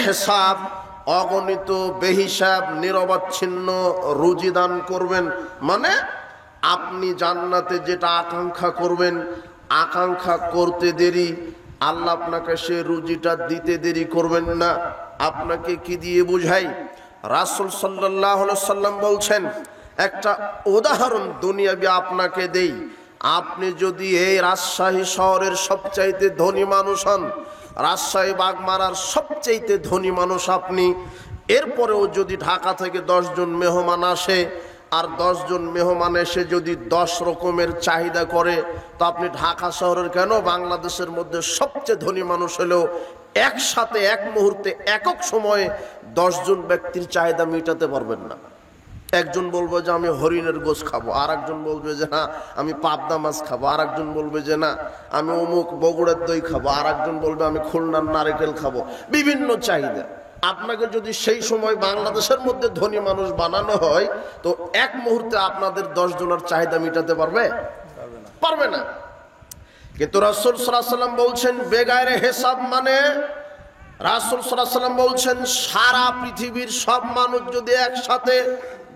বেহিসাব, অগণিত বেহিসাব নিরবচ্ছিন্ন রুজি দান করবেন। মানে আপনি জান্নাতে যেটা আকাঙ্ক্ষা করবেন, আকাঙ্ক্ষা করতে দেরি, আল্লাহ আপনাকে সে রুজিটা দিতে দেরি করবেন না। আপনাকে কি দিয়ে বুঝাই? রাসূল সাল্লাল্লাহু আলাইহি সাল্লাম বলছেন, একটা উদাহরণ দুনিয়াবি আপনাকে দেই। আপনি যদি এই রাজশাহী শহরের সবচাইতে ধনী মানুষ হন, রাজশাহী বাগমারার সবচাইতে ধনী মানুষ আপনি, এরপরেও যদি ঢাকা থেকে 10 জন মেহমান আসে, আর 10 জন মেহমান এসে যদি 10 রকমের চাহিদা করে, তো আপনি ঢাকা শহরের কেন বাংলাদেশের মধ্যে সবচেয়ে ধনী মানুষ হলেও একসাথে এক মুহূর্তে একক সময়ে 10 জন ব্যক্তির চাহিদা মেটাতে পারবেন না। একজন বলবে যে আমি হরিণের গোশ খাবো, আর একজন বলবে যে না আমি পাবদা মাছ খাবো, আর একজন বলবে যে না আমি অমুক বগুড়ার দই খাবো, আর একজন বলবে আমি খুলনার নারকেল খাবো। বিভিন্ন চাহিদা। আপনাকে যদি সেই সময় বাংলাদেশের মধ্যে ধনী মানুষ বানানো হয়, তো এক মুহূর্তে আপনাদের 10 জনের চাহিদা মেটাতে পারবে? পারবে না। কিন্তু রাসূল সাল্লাল্লাহু আলাইহি ওয়াসাল্লাম বলছেন বেগায়রে হিসাব, মানে রাসূল সাল্লাল্লাহু আলাইহি ওয়াসাল্লাম বলছেন সারা পৃথিবীর সব মানুষ যদি একসাথে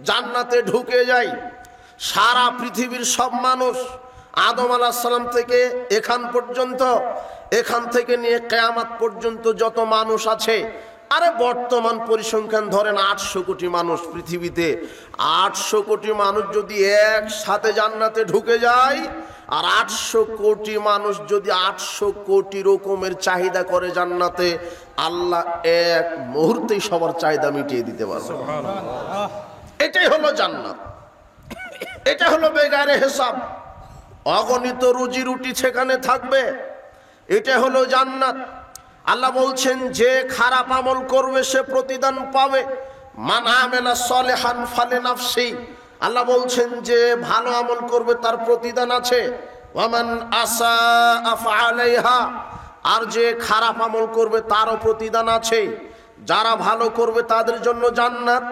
জান্নাতে ঢুকে যায়, সারা পৃথিবীর সব মানুষ আদম আলাইহিস সালাম থেকে এখান পর্যন্ত, এখান থেকে নিয়ে কিয়ামত পর্যন্ত যত মানুষ আছে, আরে বর্তমান পরিসংখ্যান ধরেন 800 কোটি মানুষ পৃথিবীতে, 800 কোটি মানুষ যদি একসাথে জান্নাতে ঢুকে যায়, আর 800 কোটি মানুষ যদি 800 কোটি রকমের চাহিদা করে জান্নাতে, আল্লাহ এক মুহূর্তেই সবার চাহিদা মিটিয়ে দিতে পারবে। এটাই হলো জান্নাত, এটা হলো বেগারে হিসাব, অগণিত রুজি রুটি সেখানে থাকবে। এটা হলো জান্নাত। আল্লাহ বলছেন যে খারাপ আমল করবে সে প্রতিদান পাবে। মান আমিলা সলিহান ফালিনাফসি, আল্লাহ বলছেন যে ভালো আমল করবে তার প্রতিদান আছে। ওয়ামান আসা ফাআলাইহা, আর যে খারাপ আমল করবে তারও প্রতিদান আছে। যারা ভালো করবে তাদের জন্য জান্নাত,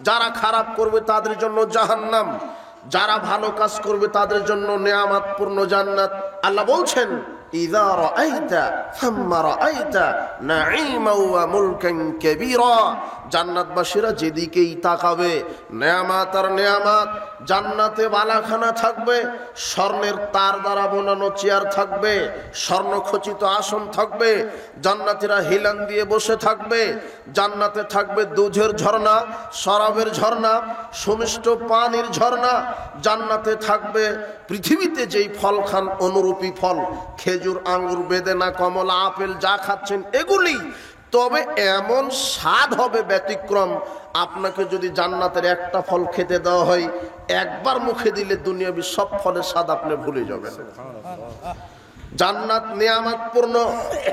যারা খারাপ করবে তাদের জন্য জাহান্নাম। যারা ভালো কাজ করবে তাদের জন্য নেয়ামতপূর্ণ জান্নাত। আল্লাহ বলছেন ইযা রাআইতা থাম্মা রাআইতা নাঈমা ওয়া মুলকান কাবীরা, জান্নাতবাসীরা যেদিকেই তাকাবে নেয়ামত আর নেয়ামত। জান্নাতে বালাখানা থাকবে, স্বর্ণের তার দ্বারা বোনানো চেয়ার থাকবে, স্বর্ণখচিত আসন থাকবে, জান্নাতীরা হিলান দিয়ে বসে থাকবে। জান্নাতে থাকবে দুধের ঝর্ণা, শরাবের ঝর্ণা, সুমিষ্ট পানির ঝর্ণা। জান্নাতে থাকবে পৃথিবীতে যেই ফল খান অনুরূপী ফল, খেজুর, আঙ্গুর, বেদেনা, কমলা, আপেল যা খাচ্ছেন এগুলি। তবে এমন স্বাদ হবে ব্যতিক্রম, আপনাকে যদি জান্নাতের একটা ফল খেতে দেওয়া হয়, একবার মুখে দিলে দুনিয়াবি সব ফলের স্বাদ আপনি ভুলে যাবেন। জান্নাত নিয়ামতপূর্ণ।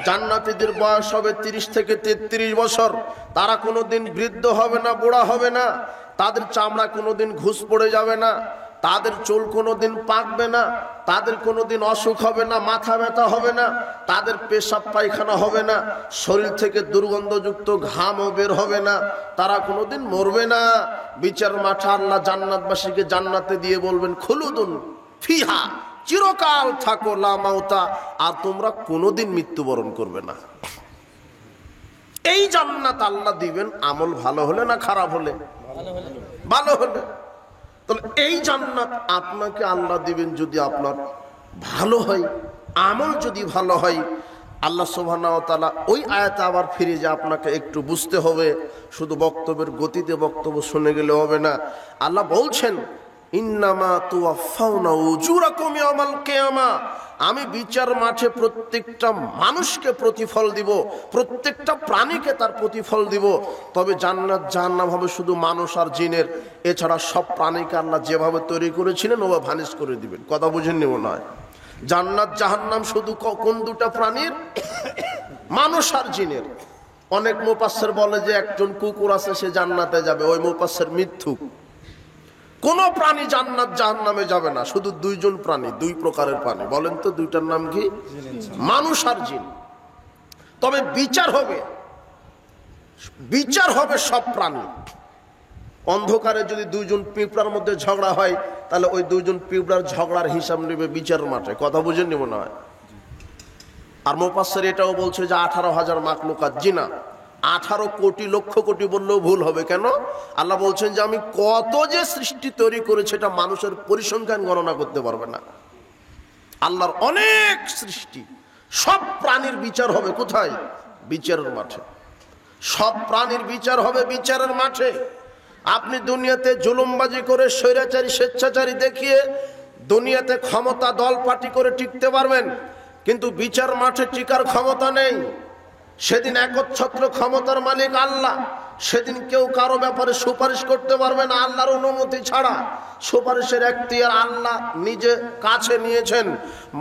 জান্নাতীদের বয়স হবে 30 থেকে 33 বছর। তারা কোনোদিন বৃদ্ধ হবে না, বুড়া হবে না। তাদের চামড়া কোনোদিন ঘুষ পড়ে যাবে না, তাদের চুল কোনোদিন পাকবে না, তাদের কোনোদিন অসুখ হবে না, মাথা ব্যথা হবে না, তাদের পেশাব পায়খানা হবে না, শরীর থেকে দুর্গন্ধযুক্ত ঘামও বের হবে না, তারা কোনোদিন মরবে না। বিচার মাঠে আল্লাহ জান্নাতবাসীকে জান্নাতে দিয়ে বলবেন খুলুদুন ফিহা, চিরকাল থাকো লা মাউতা, আর তোমরা কোনোদিন মৃত্যুবরণ করবে না। এই জান্নাত আল্লাহ দিবেন আমল ভালো হলে না খারাপ হলে? ভালো হলে। তাহলে এই জান্নাত আপনাকে আল্লাহ দিবেন যদি আপনার ভালো হয়, আমল যদি ভালো হয়। আল্লাহ সুবহানাহু ওয়া তাআলা ওই আয়াতে আবার ফিরে যে আপনাকে একটু বুঝতে হবে, শুধু বক্তব্যের গতিতে বক্তব্য শুনে গেলে হবে না। আল্লাহ বলছেন ইন্নামা তুওয়াফাউনা উজুরাকুম ইয়াওমাল কিয়ামা, আমি বিচার মাঠে প্রত্যেকটা মানুষকে প্রতিফল দিব, প্রত্যেকটা প্রাণীকে তার প্রতিফল দিব। তবে জান্নাত জাহান্নাম হবে শুধু মানুষ আর জিনের, এছাড়া সব প্রাণীকে আল্লাহ যেভাবে তৈরি করেছিলেন ওভাবে ভানিশ করে দিবেন। কথা বুঝেননি মনে হয়? জান্নাত জাহান্নাম শুধু কোন দুটা প্রাণীর? মানুষ আর জিনের। অনেক মুফাসসির বলে যে একজন কুকুর আছে সে জান্নাতে যাবে, ওই মুফাসসির মিথ্যুক। কোন প্রাণী জান্নাত জাহান্নামে যাবে না, শুধু 2 জন প্রাণী, 2 প্রকারের প্রাণী। বলেন তো দুইটার নাম কি? মানুষ আর জিন। তবে বিচার হবে, বিচার হবে সব প্রাণী। অন্ধকারে যদি 2 জন পিঁপড়ার মধ্যে ঝগড়া হয়, তাহলে ওই 2 জন পিঁপড়ার ঝগড়ার হিসাব নেবে বিচার মাঠে। কথা বুঝেননি মনে হয়? আর মুফাসসির এটাও বলছে যে 18,000 মাখলুকাত জিনা, 18 কোটি লক্ষ কোটি বললেও ভুল হবে। কেন? আল্লাহ বলছেন যে আমি কত যে সৃষ্টি তৈরি করেছি এটা মানুষের পরিসংখ্যান গণনা করতে পারবে না। আল্লাহর অনেক সৃষ্টি, সব প্রাণীর বিচার হবে কোথায়? বিচারের মাঠে। সব প্রাণীর বিচার হবে বিচারের মাঠে। আপনি দুনিয়াতে জুলুমবাজি করে, স্বৈরাচারী স্বেচ্ছাচারী দেখিয়ে দুনিয়াতে ক্ষমতা দল পার্টি করে টিকতে পারবেন, কিন্তু বিচার মাঠে টিকার ক্ষমতা নেই। সেদিন একচ্ছত্র ক্ষমতার মালিক আল্লাহ। সেদিন কেউ কারো ব্যাপারে সুপারিশ করতে পারবে না আল্লাহর অনুমতি ছাড়া। সুপারিশের এখতিয়ার আল্লাহ নিজে কাছে নিয়েছেন।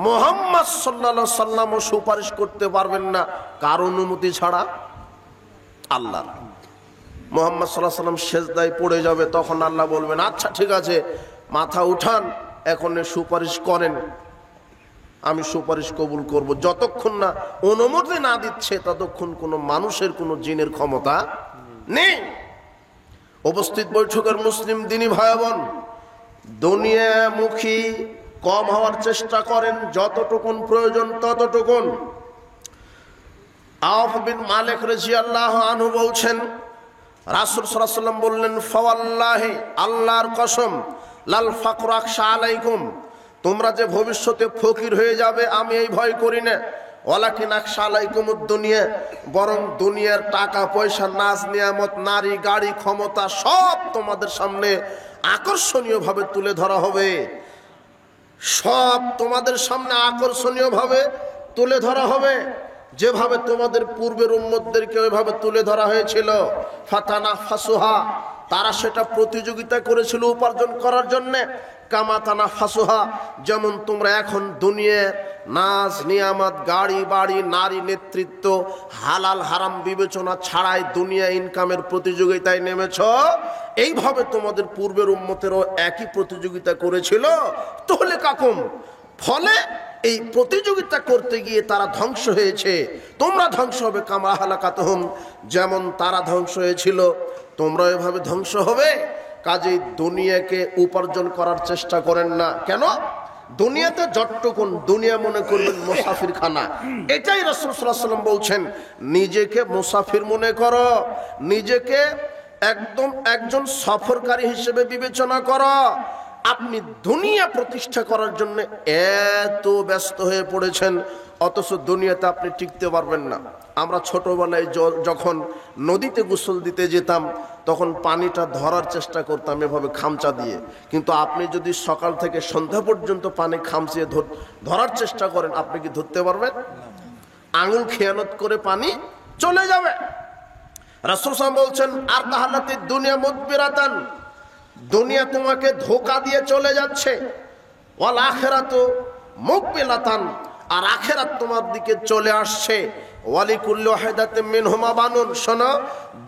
মুহাম্মদ সাল্লাল্লাহু আলাইহি সাল্লামও সুপারিশ করতে পারবেন না কার অনুমতি ছাড়া? আল্লাহর। মুহাম্মদ সাল্লাল্লাহু আলাইহি সাল্লাম সেজদায় পড়ে যাবে, তখন আল্লাহ বলবেন আচ্ছা ঠিক আছে, মাথা উঠান, এখন সুপারিশ করেন, আমি সুপারিশ কবুল করব। যতক্ষণ না অনুমতি না দিচ্ছে ততক্ষণ কোনো মানুষের কোনো জিনের ক্ষমতা নেই। উপস্থিত বৈঠকের মুসলিম দিনী ভাই বোন, দুনিয়ামুখী কম হওয়ার চেষ্টা করেন, যতটুকুন প্রয়োজন ততটুকুন। আওফ বিন মালিক রাদিয়াল্লাহু আনহু বলছেন, রাসূল সাল্লাল্লাহু আলাইহি ওয়াসাল্লাম বললেন, ফাওয়াল্লাহি, আল্লাহর কসম, লাল ফাকর আখশা আলাইকুম, তোমরা যে ভবিষ্যতে ফকির হয়ে যাবে আমি এই ভয় করি না। ওয়ালাকিন আখশা আলাইকুমুদ দুনিয়া, বরং দুনিয়ার টাকা পয়সা, নাজ নিয়ামত, নারী, গাড়ি, ক্ষমতা সব তোমাদের সামনে আকর্ষণীয়ভাবে তুলে ধরা হবে। সব তোমাদের সামনে আকর্ষণীয়ভাবে তুলে ধরা হবে, যেভাবে তোমাদের পূর্বের উম্মতদেরকে ওইভাবে তুলে ধরা হয়েছিল। ফাতানা ফাসুহা, তারা সেটা প্রতিযোগিতা করেছিল উপার্জন করার জন্য। কামাতানা ফাসুহা, যেমন তোমরা এখন দুনিয়ার নাজ নিয়ামত, গাড়ি বাড়ি, নারী, নেতৃত্ব, হালাল হারাম বিবেচনা ছাড়াই দুনিয়া ইনকামের প্রতিযোগিতায় নেমেছ, এইভাবে তোমাদের পূর্বের উম্মতেরও একই প্রতিযোগিতা করেছিল। তাহলে কাকুম, ফলে এই প্রতিযোগিতা করতে গিয়ে তারা ধ্বংস হয়েছে, তোমরা ধ্বংস হবে। কামা হালাকাতহুম, যেমন তারা ধ্বংস হয়েছিল তোমরা এভাবে ধ্বংস হবে। কাজেই দুনিয়াকে উপার্জন করার চেষ্টা করেন না। কেন? দুনিয়াতে যতটুকুন, দুনিয়া মনে করবেন মুসাফির খানা। এটাই রাসূল সাল্লাল্লাহু আলাইহি ওয়াসাল্লাম বলছেন, নিজেকে মুসাফির মনে করো, নিজেকে একদম একজন সফরকারী হিসেবে বিবেচনা করো। আপনি দুনিয়া প্রতিষ্ঠা করার জন্য এত ব্যস্ত হয়ে পড়েছেন, অথচ দুনিয়াতে আপনি টিকতে পারবেন না। আমরা ছোটবেলায় যখন নদীতে গোসল দিতে যেতাম, তখন পানিটা ধরার চেষ্টা করতাম এভাবে খামচা দিয়ে। কিন্তু আপনি যদি সকাল থেকে সন্ধ্যা পর্যন্ত পানি খামচিয়ে ধরার চেষ্টা করেন, আপনি কি ধরতে পারবেন? আঙুল খেয়ানত করে পানি চলে যাবে। রাসূল সাল্লাল্লাহু আলাইহি ওয়াসাল্লাম বলছেন, আর তাহালাতি দুনিয়া মুদবিরাতান, দুনিয়া তোমাকে ধোঁকা দিয়ে চলে যাচ্ছে। ওয়াল আখিরাতু মুকবিলাতান, আর আখিরাত তোমার দিকে চলে আসছে। ওয়ালিকুল্লি ওয়াহিদাতিন মিনহুমা বানুন, শোনো,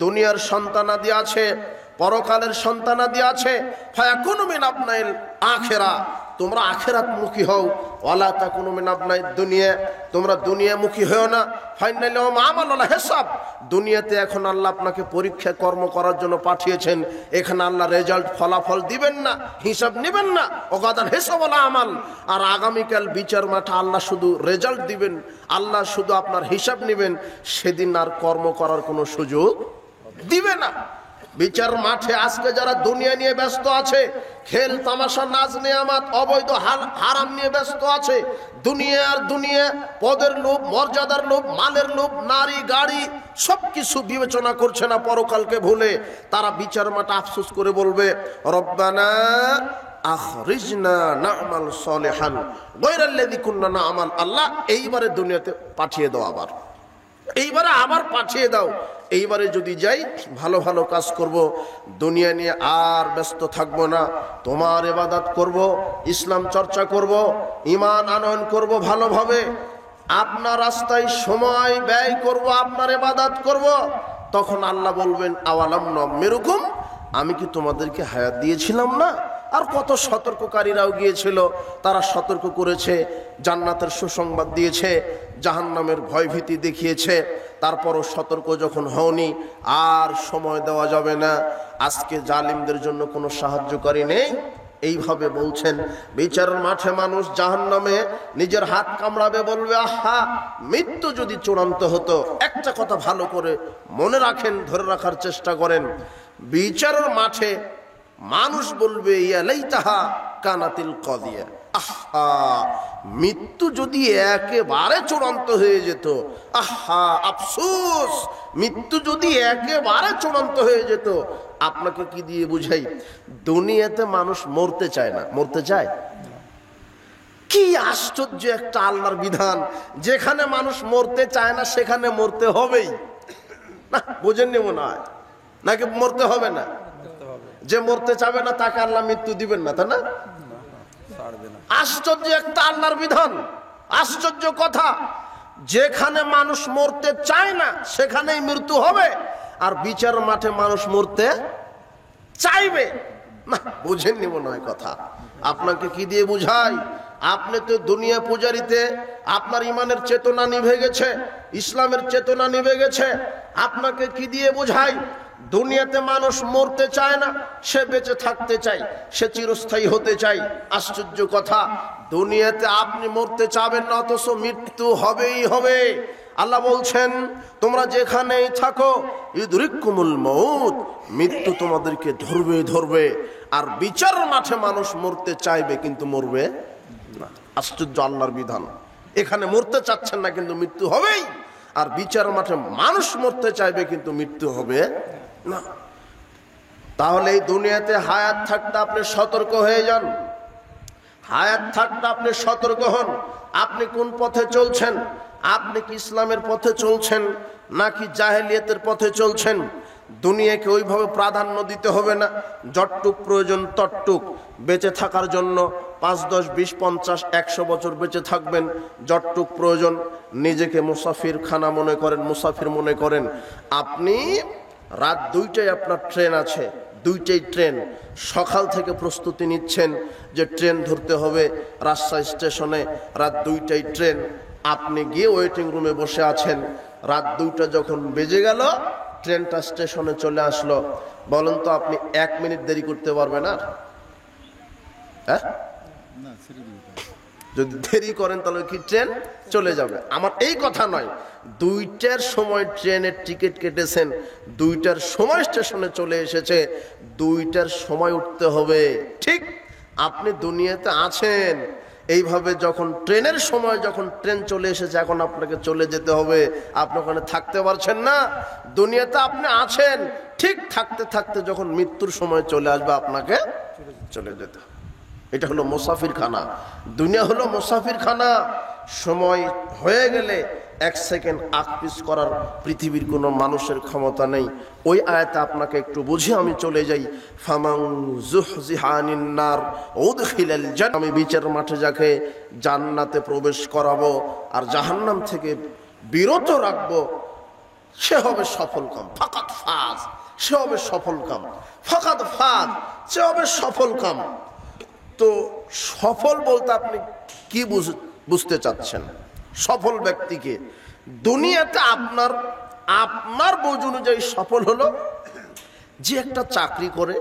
দুনিয়ার সন্তানাদি আছে, পরকালের সন্তানাদি আছে। ফায়াকুনু মিন আবনাইল আখিরা, তোমরা আখিরাতমুখী হও। ওয়ালা তাকুনু মিন আবনাইদ দুনিয়া, তোমরা দুনিয়ামুখী হও না। ফাইনালি আমালুল হিসাব, দুনিয়াতে এখন আল্লাহ আপনাকে পরীক্ষা কর্ম করার জন্য পাঠিয়েছেন। এখানে আল্লাহ রেজাল্ট ফলাফল দিবেন না, হিসাব নেবেন না। ওগাদান হিসাব ওয়ালা আমাল, আর আগামীকাল বিচার মাঠে আল্লাহ শুধু রেজাল্ট দিবেন, আল্লাহ শুধু আপনার হিসাব নেবেন। সেদিন আর কর্ম করার কোনো সুযোগ দিবে না। বিচার মাঠে আজকে যারা দুনিয়া নিয়ে ব্যস্ত আছে, খেল তামাশা, নাজ নিয়ামত, অবৈধ হারাম নিয়ে ব্যস্ত আছে, দুনিয়া, পদের লোভ, মর্যাদার লোভ, মালের লোভ, নারী গাড়ি সবকিছু বিবেচনা করছে না পরকালকে ভুলে, তারা বিচার মাঠে আফসোস করে বলবে, রব্বানা আখরিজনা না'মাল সলিহান গায়রাল্লাযী কুননা না'মাল। আল্লাহ এইবারে দুনিয়াতে পাঠিয়ে দাও, এইবারে আবার পাঠিয়ে দাও। এইবারে যদি যাই ভালো ভালো কাজ করব, দুনিয়া নিয়ে আর ব্যস্ত থাকবো না। তোমার ইবাদত করব, ইসলাম চর্চা করব, ঈমান আনয়ন করব ভালোভাবে, আপনার রাস্তায় সময় ব্যয় করব, আপনার ইবাদত করব। তখন আল্লাহ বলবেন, আওয়ালাম নুমিরুকুম, আমি কি তোমাদেরকে হায়াত দিয়েছিলাম না? আর কত সতর্ককারীরাও গিয়েছিল, তারা সতর্ক করেছে, জান্নাতের সুসংবাদ দিয়েছে, জাহান্নামের ভয়ভীতি দেখিয়েছে। তারপরও সতর্ক যখন হওনি, আর সময় দেওয়া যাবে না। আজকে জালিমদের জন্য কোনো সাহায্যকারী নেই, এইভাবে বলছেন বিচারের মাঠে মানুষ জাহান্নামে নিজের হাত কামড়াবে, বলবে আহা মৃত্যু যদি চূড়ান্ত হতো। একটা কথা ভালো করে মনে রাখেন, ধরে রাখার চেষ্টা করেন, বিচারের মাঠে মানুষ বলবে ইয়া লাইতাহা কানাতিল কাদিয়া, আহা মৃত্যু যদি একেবারে চূড়ান্ত হয়ে যেত, আহা আফসোস মৃত্যু যদি একেবারে চূড়ান্ত হয়ে যেত। আপনাকে কি দিয়ে বুঝাই, দুনিয়াতে মানুষ মরতে চায় না, মরতে চায়। কি আশ্চর্য একটা আল্লাহর বিধান, যেখানে মানুষ মরতে চায় না সেখানে মরতে হবেই। না বোঝেননি মনে হয়, নাকি মরতে হবে না? যে মরতে চাবে না তাকে আল্লাহ মৃত্যু দিবেন না, তাই না? আশ্চর্য একটা আল্লাহর বিধান, আশ্চর্য কথা। যেখানে মানুষ মরতে চায় না সেখানেই মৃত্যু হবে, আর বিচার মাঠে মানুষ মরতে চাইবে না। বুঝেননি মনে হয় কথা। আপনাকে কি দিয়ে বুঝাই? আপনি তো দুনিয়া পূজারিতে আপনার ইমানের চেতনা নিভে গেছে, ইসলামের চেতনা নিভে গেছে। আপনাকে কি দিয়ে বুঝাই? দুনিয়াতে মানুষ মরতে চায় না, সে বেঁচে থাকতে চায়, সে চিরস্থায়ী হতে চায়। আশ্চর্য কথা, দুনিয়াতে আপনি মরতে চাবেন না, অথচ মৃত্যু হবেই হবে। আল্লাহ বলছেন তোমরা যেখানেই থাকো ইদরিকুমুল মউত, মৃত্যু তোমাদেরকে ধরবে ধরবে। আর বিচার মাঠে মানুষ মরতে চাইবে কিন্তু মরবে না। আশ্চর্য আল্লাহর বিধান। এখানে মরতে চাচ্ছেন না কিন্তু মৃত্যু হবেই, আর বিচার মাঠে মানুষ মরতে চাইবে কিন্তু মৃত্যু হবে না। তাহলে এই দুনিয়াতে হায়াত থাকতে আপনি সতর্ক হয়ে যান, হায়াত থাকতে আপনি সতর্ক হন। আপনি কোন পথে চলছেন? আপনি কি ইসলামের পথে চলছেন নাকি জাহেলিয়াতের পথে চলছেন? দুনিয়াকে ওইভাবে প্রাধান্য দিতে হবে না, যতটুক প্রয়োজন ততটুক। বেঁচে থাকার জন্য 5, 10, 20, 50, 100 বছর বেঁচে থাকবেন, যতটুক প্রয়োজন। নিজেকে মুসাফির খানা মনে করেন, মুসাফির মনে করেন। আপনি রাত 2টায় আপনার ট্রেন আছে, 2টাই ট্রেন। সকাল থেকে প্রস্তুতি নিচ্ছেন যে ট্রেন ধরতে হবে রাজশাহী স্টেশনে, রাত 2টায় ট্রেন। আপনি গিয়ে ওয়েটিং রুমে বসে আছেন, রাত 2টা যখন বেজে গেল ট্রেনটা স্টেশনে চলে আসলো। বলেন তো আপনি 1 মিনিট দেরি করতে পারবেন? আর হ্যাঁ, যদি দেরি করেন তাহলে কি ট্রেন চলে যাবে? আমার এই কথা নয়, 2টার সময় ট্রেনের টিকিট কেটেছেন, 2টার সময় স্টেশনে চলে এসেছে, 2টার সময় উঠতে হবে। ঠিক আপনি দুনিয়াতে আছেন এইভাবে, যখন ট্রেনের সময়, যখন ট্রেন চলে এসেছে এখন আপনাকে চলে যেতে হবে, আপনি ওখানে থাকতে পারছেন না। দুনিয়াতে আপনি আছেন, ঠিক থাকতে থাকতে যখন মৃত্যুর সময় চলে আসবে আপনাকে চলে যেতে হবে। এটা হলো মুসাফির খানা, দুনিয়া হলো মুসাফির খানা। সময় হয়ে গেলে 1 সেকেন্ড আকপিস করার পৃথিবীর কোনো মানুষের ক্ষমতা নেই। ওই আয়াতে আপনাকে একটু বুঝে আমি চলে যাই। ফামান যুহজিহা আনিন নার উদখিলাল জান্নাহ, আমি বিচার মাঠে যাকে জান্নাতে প্রবেশ করাবো আর জাহান্নাম থেকে বিরত রাখবো, সে হবে সফল কাম। ফাকাত ফাজ, সে হবে সফল কাম। ফাকাত ফাজ, সে হবে সফল কাম। তো সফল বলতে আপনি কি বুঝতে চাচ্ছেন? সফল ব্যক্তিকে দুনিয়াতে আপনার বোঝ অনুযায়ী সফল হলো যে একটা চাকরি করে,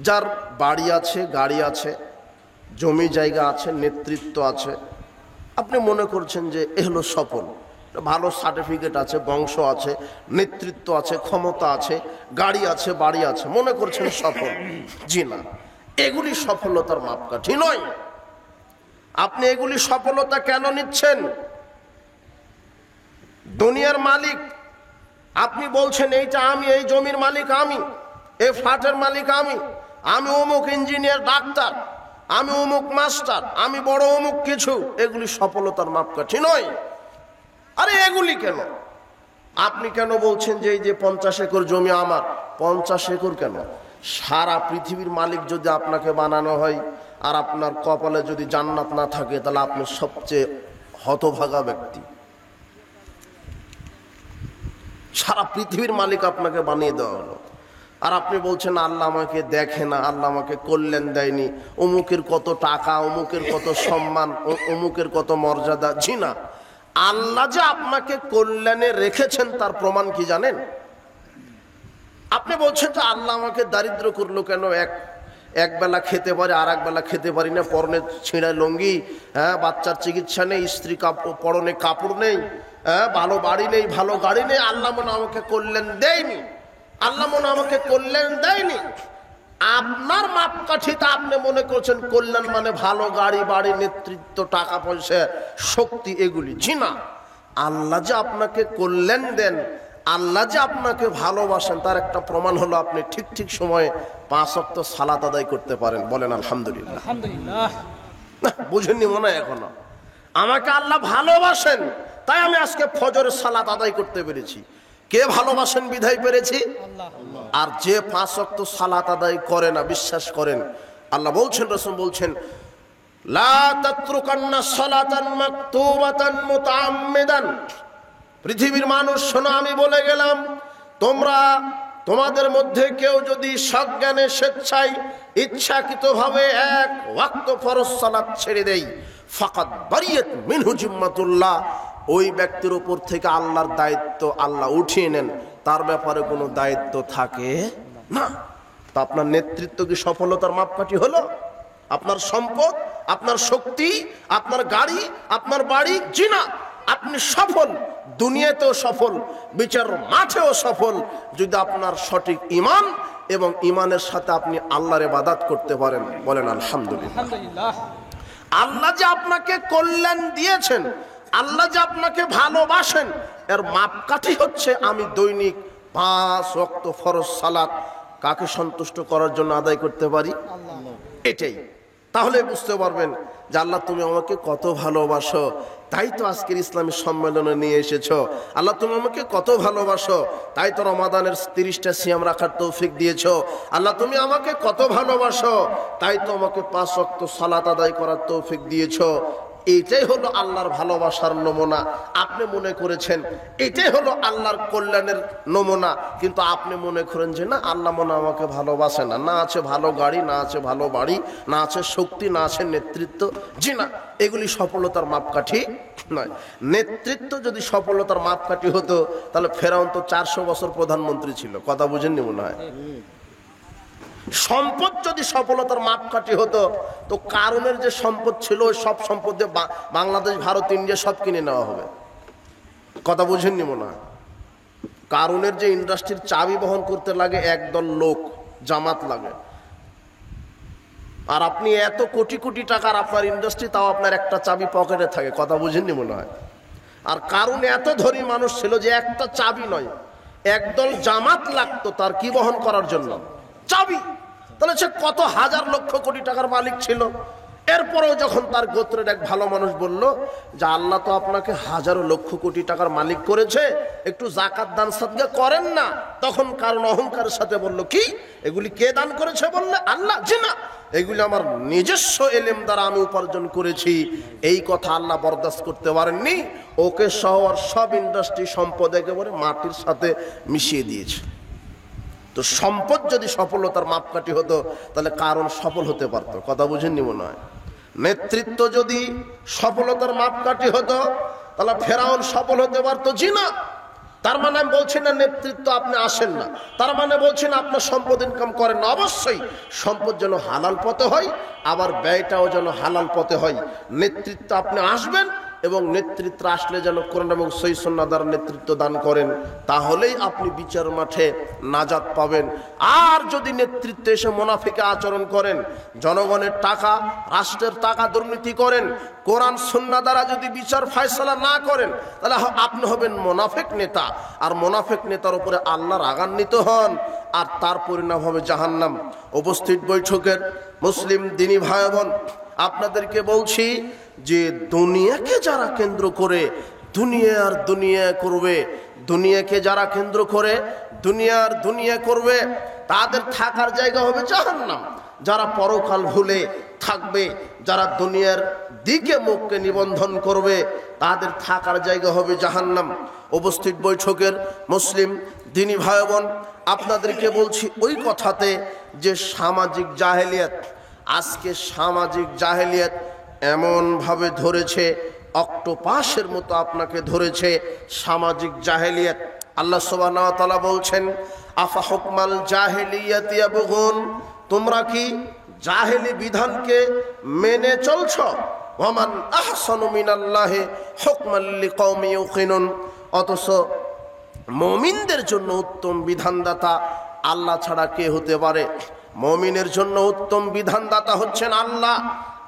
যার বাড়ি আছে, গাড়ি আছে, জমি জায়গা আছে, নেতৃত্ব আছে। আপনি মনে করছেন যে এ হলো সফল, ভালো সার্টিফিকেট আছে, বংশ আছে, নেতৃত্ব আছে, ক্ষমতা আছে, গাড়ি আছে, বাড়ি আছে, মনে করছেন সফল। জি না, এগুলি সফলতার মাপকাঠি নয়। আপনি এগুলি সফলতা কেন নিচ্ছেন? দুনিয়ার মালিক আপনি বলছেন এইটা আমি, এই জমির মালিক আমি, এই ফ্ল্যাটের মালিক আমি, আমি অমুক ইঞ্জিনিয়ার, ডাক্তার, আমি অমুক মাস্টার, আমি বড় অমুক কিছু। এগুলি সফলতার মাপকাঠি নয়। আরে এগুলি কেন? আপনি কেন বলছেন যে এই যে 50 একর জমি আমার? 50 একর কেন? সারা পৃথিবীর মালিক যদি আপনাকে বানানো হয় আর আপনার কপালে যদি জান্নাত না থাকে, তাহলে আপনি সবচেয়ে হতভাগা ব্যক্তি। সারা পৃথিবীর মালিক আপনাকে বানিয়ে দেওয়া হলো, আর আপনি বলছেন আল্লাহ আমাকে দেখে না, আল্লাহ আমাকে কল্যাণ দেয়নি, অমুকের কত টাকা, অমুকের কত সম্মান, অমুকের কত মর্যাদা। জি না, আল্লাহ যে আপনাকে কল্যাণে রেখেছেন তার প্রমাণ কি জানেন? আপনি বলছেন যে আল্লাহ আমাকে দারিদ্র করলো কেন? একবেলা খেতে পারি আর একবেলা খেতে পারি না, পরনে ছিঁড়া লুঙ্গি, হ্যাঁ, বাচ্চার চিকিৎসা নেই, স্ত্রী পরনে কাপড় নেই, হ্যাঁ, ভালো বাড়ি নেই, ভালো গাড়ি নেই। আল্লাহ মনে আমাকে কল্যাণ দেয়নি, আল্লাহ মনে আমাকে কল্যাণ দেয়নি। আপনার মাপকাঠিতে আপনি মনে করছেন কল্যাণ মানে ভালো গাড়ি বাড়ি, নেতৃত্ব, টাকা পয়সা, শক্তি, এগুলি। জি না, আল্লাহ যে আপনাকে কল্যাণ দেন, আল্লাহ যে আপনাকে ভালোবাসেন, তার একটা প্রমাণ হলো আপনি ঠিক ঠিক সময়ে 5 ওয়াক্ত সালাত আদায় করতে পারেন। বলেন আলহামদুলিল্লাহ। আলহামদুলিল্লাহ। বুঝেননি মনে হয় এখনো? আমাকে আল্লাহ ভালোবাসেন, তাই আমি আজকে ফজরের সালাত আদায় করতে পেরেছি। কে ভালোবাসেন বিধায় পেরেছি? আর যে 5 ওয়াক্ত সালাত আদায় করে না, বিশ্বাস করেন আল্লাহ বলছেন, রাসূল বলছেন, লা তাতরুকান্না সালাতান মাকতুবাতান মুতাআম্মিদান। পৃথিবীর মানুষ শোনো, আমি বলে গেলাম, তোমাদের মধ্যে কেউ যদি সজ্ঞানে স্বেচ্ছায় ইচ্ছাকৃতভাবে 1 ওয়াক্ত ফরজ সালাত ছেড়ে দেয়, ফাকাদ বারিয়াত মিনহু জিম্মাতুল্লাহ, ওই ব্যক্তির উপর থেকে আল্লাহর দায়িত্ব আল্লাহ উঠিয়ে নেন, তার ব্যাপারে কোনো দায়িত্ব থাকে না। তা আপনার নেতৃত্ব কি সফলতার মাপকাঠি হলো? আপনার সম্পদ, আপনার শক্তি, আপনার গাড়ি, আপনার বাড়ি? জি না, আপনি সফল, দুনিয়াতেও সফল, বিচার মাঠেও সফল, যদি আপনার সঠিক ঈমান এবং ঈমানের সাথে আপনি আল্লাহর ইবাদত করতে পারেন। বলেন আলহামদুলিল্লাহ। আল্লাহ যে আপনাকে কল্যাণ দিয়েছেন, আল্লাহ যে আপনাকে ভালোবাসেন, এর মাপকাঠি হচ্ছে আমি দৈনিক 5 ওয়াক্ত ফরজ সালাত কাকে সন্তুষ্ট করার জন্য আদায় করতে পারি, এটাই। তাহলে বুঝতে পারবেন যে আল্লাহ তুমি আমাকে কত ভালোবাসো, তাই তো আজকের ইসলামী সম্মেলনে নিয়ে এসেছো। আল্লাহ তুমি আমাকে কত ভালোবাসো, তাই তো রমাদানের 30টা সিয়াম রাখার তৌফিক দিয়েছো। আল্লাহ তুমি আমাকে কত ভালোবাসো, তাই তো আমাকে 5 ওয়াক্ত সালাত আদায় করার তৌফিক দিয়েছো। এইটাই হলো আল্লাহর ভালোবাসার নমুনা। আপনি মনে করেছেন এটাই হলো আল্লাহর কল্যাণের নমুনা, কিন্তু আপনি মনে করেন যে না, আল্লাহ মনে আমাকে ভালোবাসে না, না আছে ভালো গাড়ি, না আছে ভালো বাড়ি, না আছে শক্তি, না আছে নেতৃত্ব। জি না, এগুলি সফলতার মাপকাঠি নয়। নেতৃত্ব যদি সফলতার মাপকাঠি হতো, তাহলে ফেরাউন তো 400 বছর প্রধানমন্ত্রী ছিল। কথা বুঝেননি মনে হয়? সম্পদ যদি সফলতার মাপকাঠি হতো, তো কারণের যে সম্পদ ছিল ওই সব সম্পদ দিয়ে বাংলাদেশ, ভারত, ইন্ডিয়া সব কিনে নেওয়া হবে। কথা বুঝেননি মনে হয়? কারণের যে ইন্ডাস্ট্রির চাবি বহন করতে লাগে একদল লোক, জামাত লাগে, আর আপনি এত কোটি কোটি টাকার আপনার ইন্ডাস্ট্রি, তাও আপনার একটা চাবি পকেটে থাকে। কথা বুঝেননি মনে হয়? আর কারণ এত ধনী মানুষ ছিল যে একটা চাবি নয়, একদল জামাত লাগতো তার কি বহন করার জন্য? চাবি। তাহলে সে কত হাজার লক্ষ কোটি টাকার মালিক ছিল। এরপরেও যখন তার গোত্রের এক ভালো মানুষ বলল যে আল্লাহ তো আপনাকে হাজারো লক্ষ কোটি টাকার মালিক করেছে, একটু জাকাত দান সাদকা করেন না, তখন কারণ অহংকারের সাথে বলল, কি এগুলি কে দান করেছে? বললে আল্লাহ। জি না, এগুলি আমার নিজস্ব এলেম দ্বারা আমি উপার্জন করেছি। এই কথা আল্লাহ বরদাস্ত করতে পারেননি। ওকে শহর সব ইন্ডাস্ট্রি সম্পদ একেবারে মাটির সাথে মিশিয়ে দিয়েছে। তো সম্পদ যদি সফলতার মাপকাঠি হতো, তাহলে কারণ সফল হতে পারতো। কথা বুঝেননি মনে হয়? নেতৃত্ব যদি সফলতার মাপকাঠি হতো, তাহলে ফেরাউন সফল হতে পারতো। জি না, তার মানে আমি বলছি না নেতৃত্ব আপনি আসেন না, তার মানে বলছি না আপনার সম্পদ ইনকাম করেন না। অবশ্যই সম্পদ যেন হালাল পথে হয়, আবার ব্যয়টাও যেন হালাল পথে হয়। নেতৃত্ব আপনি আসবেন, এবং নেতৃত্ব আসলে যেন কোরআন এবং সহিহ সুন্নাহ দ্বারা নেতৃত্ব দান করেন, তাহলেই আপনি বিচার মাঠে নাজাত পাবেন। আর যদি নেতৃত্বে এসে মুনাফিকে আচরণ করেন, জনগণের টাকা, রাষ্ট্রের টাকা দুর্নীতি করেন, কোরআন সুন্নাহ দ্বারা যদি বিচার ফয়সালা না করেন, তাহলে আপনি হবেন মুনাফিক নেতা। আর মুনাফিক নেতার উপরে আল্লাহ রাগান্বিত হন, আর তার পরিণাম হবে জাহান্নাম। উপস্থিত বৈঠকের মুসলিম দিনী ভাই বোন, আপনাদেরকে বলছি যে দুনিয়াকে যারা কেন্দ্র করে দুনিয়ার দুনিয়া করবে, দুনিয়াকে যারা কেন্দ্র করে দুনিয়ার দুনিয়া করবে, তাদের থাকার জায়গা হবে জাহান্নাম। যারা পরকাল ভুলে থাকবে, যারা দুনিয়ার দিকে মুখকে নিবন্ধন করবে, তাদের থাকার জায়গা হবে জাহান্নাম। উপস্থিত বৈঠকের মুসলিম দিনী ভাই বোন, আপনাদেরকে বলছি ওই কথাতে যে সামাজিক জাহেলিয়াত, আজকে সামাজিক জাহেলিয়াত এমনভাবে ধরেছে, অক্টোপাসের মতো আপনাকে ধরেছে সামাজিক জাহেলিয়াত। আল্লাহ সুবহানাহু ওয়া তাআলা বলছেন, আফা হুকমাল জাহেলিয়াতি ইয়াবগুন, তোমরা কি জাহেলি বিধানকে মেনে চলছ। ওয়ামান আহসানু মিনাল্লাহি হুকমান লিকাওমি ইউকিনুন, অথচ মুমিনদের জন্য উত্তম বিধানদাতা আল্লাহ ছাড়া কে হতে পারে? মুমিনের জন্য উত্তম বিধানদাতা হচ্ছেন আল্লাহ।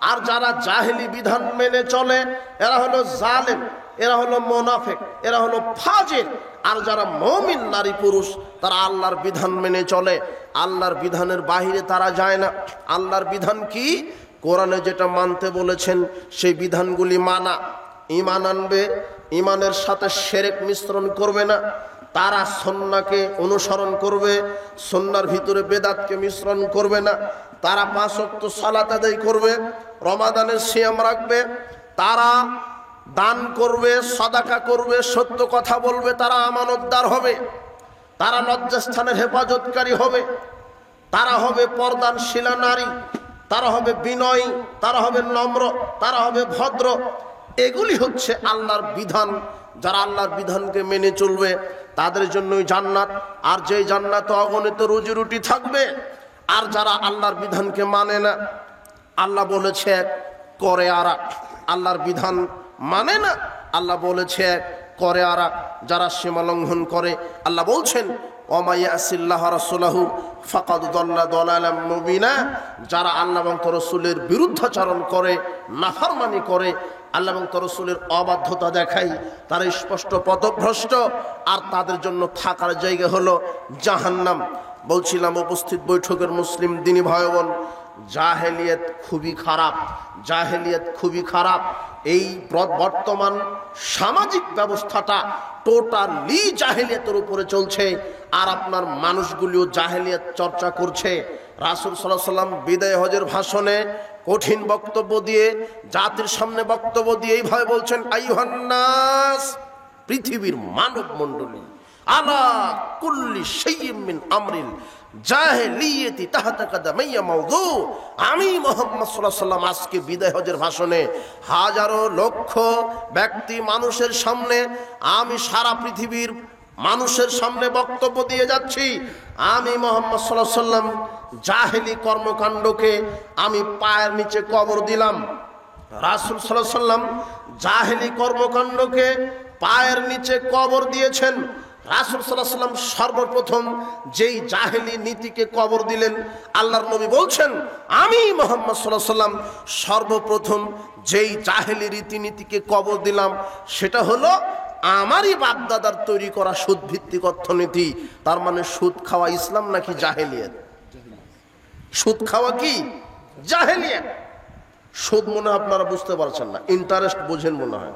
আর যারা জাহেলি বিধান মেনে চলে এরা হলো জালেম, এরা হলো মুনাফিক, এরা হলো ফাজির। আর যারা মুমিন নারী পুরুষ তারা আল্লাহর বিধান মেনে চলে, আল্লাহর বিধানের বাইরে তারা যায় না। আল্লাহর বিধান কি? কোরআনে যেটা মানতে বলেছেন সেই বিধানগুলি মানা। ঈমান আনবে, ঈমানের সাথে শিরক মিশ্রণ করবে না। তারা সুন্নাহকে অনুসরণ করবে, সুন্নাহর ভিতরে বেদাতকে মিশ্রণ করবে না। তারা 5 ওয়াক্ত সালাত আদায় করবে, রমাদানের সিয়াম রাখবে, তারা দান করবে, সাদাকা করবে, সত্য কথা বলবে, তারা আমানতদার হবে, তারা লজ্জাস্থানের হেফাজতকারী হবে, তারা হবে পর্দানশীলা নারী, তারা হবে বিনয়ী, তারা হবে নম্র, তারা হবে ভদ্র। এগুলি হচ্ছে আল্লাহর বিধান। যারা আল্লাহর বিধানকে মেনে চলবে তাদের জন্যই জান্নাত। আর যেই জান্নাতে অগণিত রুজি রুটি থাকবে। আর যারা আল্লাহর বিধানকে মানে না, আল্লাহ বলেছে এক, করে আর এক। আল্লাহর বিধান মানে না, আল্লাহ বলেছে এক, করে আর এক। যারা সীমা লঙ্ঘন করে, আল্লাহ বলছেন ওমা ইয়াসিল্লাহ রাসূলাহু ফাকাদ দাল্লা দালালাম মুবিনা। যারা আল্লাহ এবং তার রাসূলের বিরুদ্ধাচরণ করে, নাফরমানি করে, আল্লাহ এবং তার রাসূলের অবাধ্যতা দেখায়, তারা স্পষ্ট পথভ্রষ্ট। আর তাদের জন্য থাকার জায়গা হলো জাহান্নাম। বলছিলাম উপস্থিত বৈঠকের মুসলিম দিনী ভাই বোন, জাহেলিয়াত খুবই খারাপ, জাহেলিয়াত খুবই খারাপ। এই বর্তমান সামাজিক ব্যবস্থাটা টোটালি জাহেলিয়াতের উপরে চলছে। আর আপনার মানুষগুলিও জাহেলিয়াত চর্চা করছে। রাসূল সাল্লাল্লাহু আলাইহি ওয়াসাল্লাম বিদায় হজের ভাষণে কঠিন বক্তব্য দিয়ে, জাতির সামনে বক্তব্য দিয়ে এইভাবে বলছেন, আইয়ুহান নাস, পৃথিবীর মানব মণ্ডলী, আলা কুল্লি শাইইন মিন আমরিল জাহেলিয়াতি তাহতা কাদামাইয়া মাউযু। আমি মুহাম্মদ সাল্লাল্লাহু আলাইহি ওয়াসাল্লাম আজকে বিদায় হজের ভাষণে হাজারো লক্ষ ব্যক্তি মানুষের সামনে, আমি সারা পৃথিবীর মানুষের সামনে বক্তব্য দিয়ে যাচ্ছি। আমি মুহাম্মদ সাল্লাল্লাহু আলাইহি ওয়াসাল্লাম জাহেলি কর্মকাণ্ডকে আমি পায়ের নিচে কবর দিলাম। রাসূল সাল্লাল্লাহু আলাইহি ওয়াসাল্লাম জাহেলি কর্মকাণ্ডকে পায়ের নিচে কবর দিয়েছেন। রাসূল সাল্লাল্লাহু আলাইহি ওয়াসাল্লাম সর্বপ্রথম যেই জাহেলি নীতিকে কবর দিলেন, আল্লাহর নবী বলছেন আমি মুহাম্মদ সাল্লাল্লাহু আলাইহি ওয়াসাল্লাম সর্বপ্রথম যেই জাহেলি রীতিনীতিকে কবর দিলাম সেটা হলো আমারই বাপদাদার তৈরি করা সুদ ভিত্তিক অর্থনীতি। তার মানে সুদ খাওয়া ইসলাম নাকি জাহেলিয়াত? সুদ খাওয়া কি জাহেলিয়াত? সুদ মনে হয় আপনারা বুঝতে পারছেন না, ইন্টারেস্ট বোঝেন মনে হয়।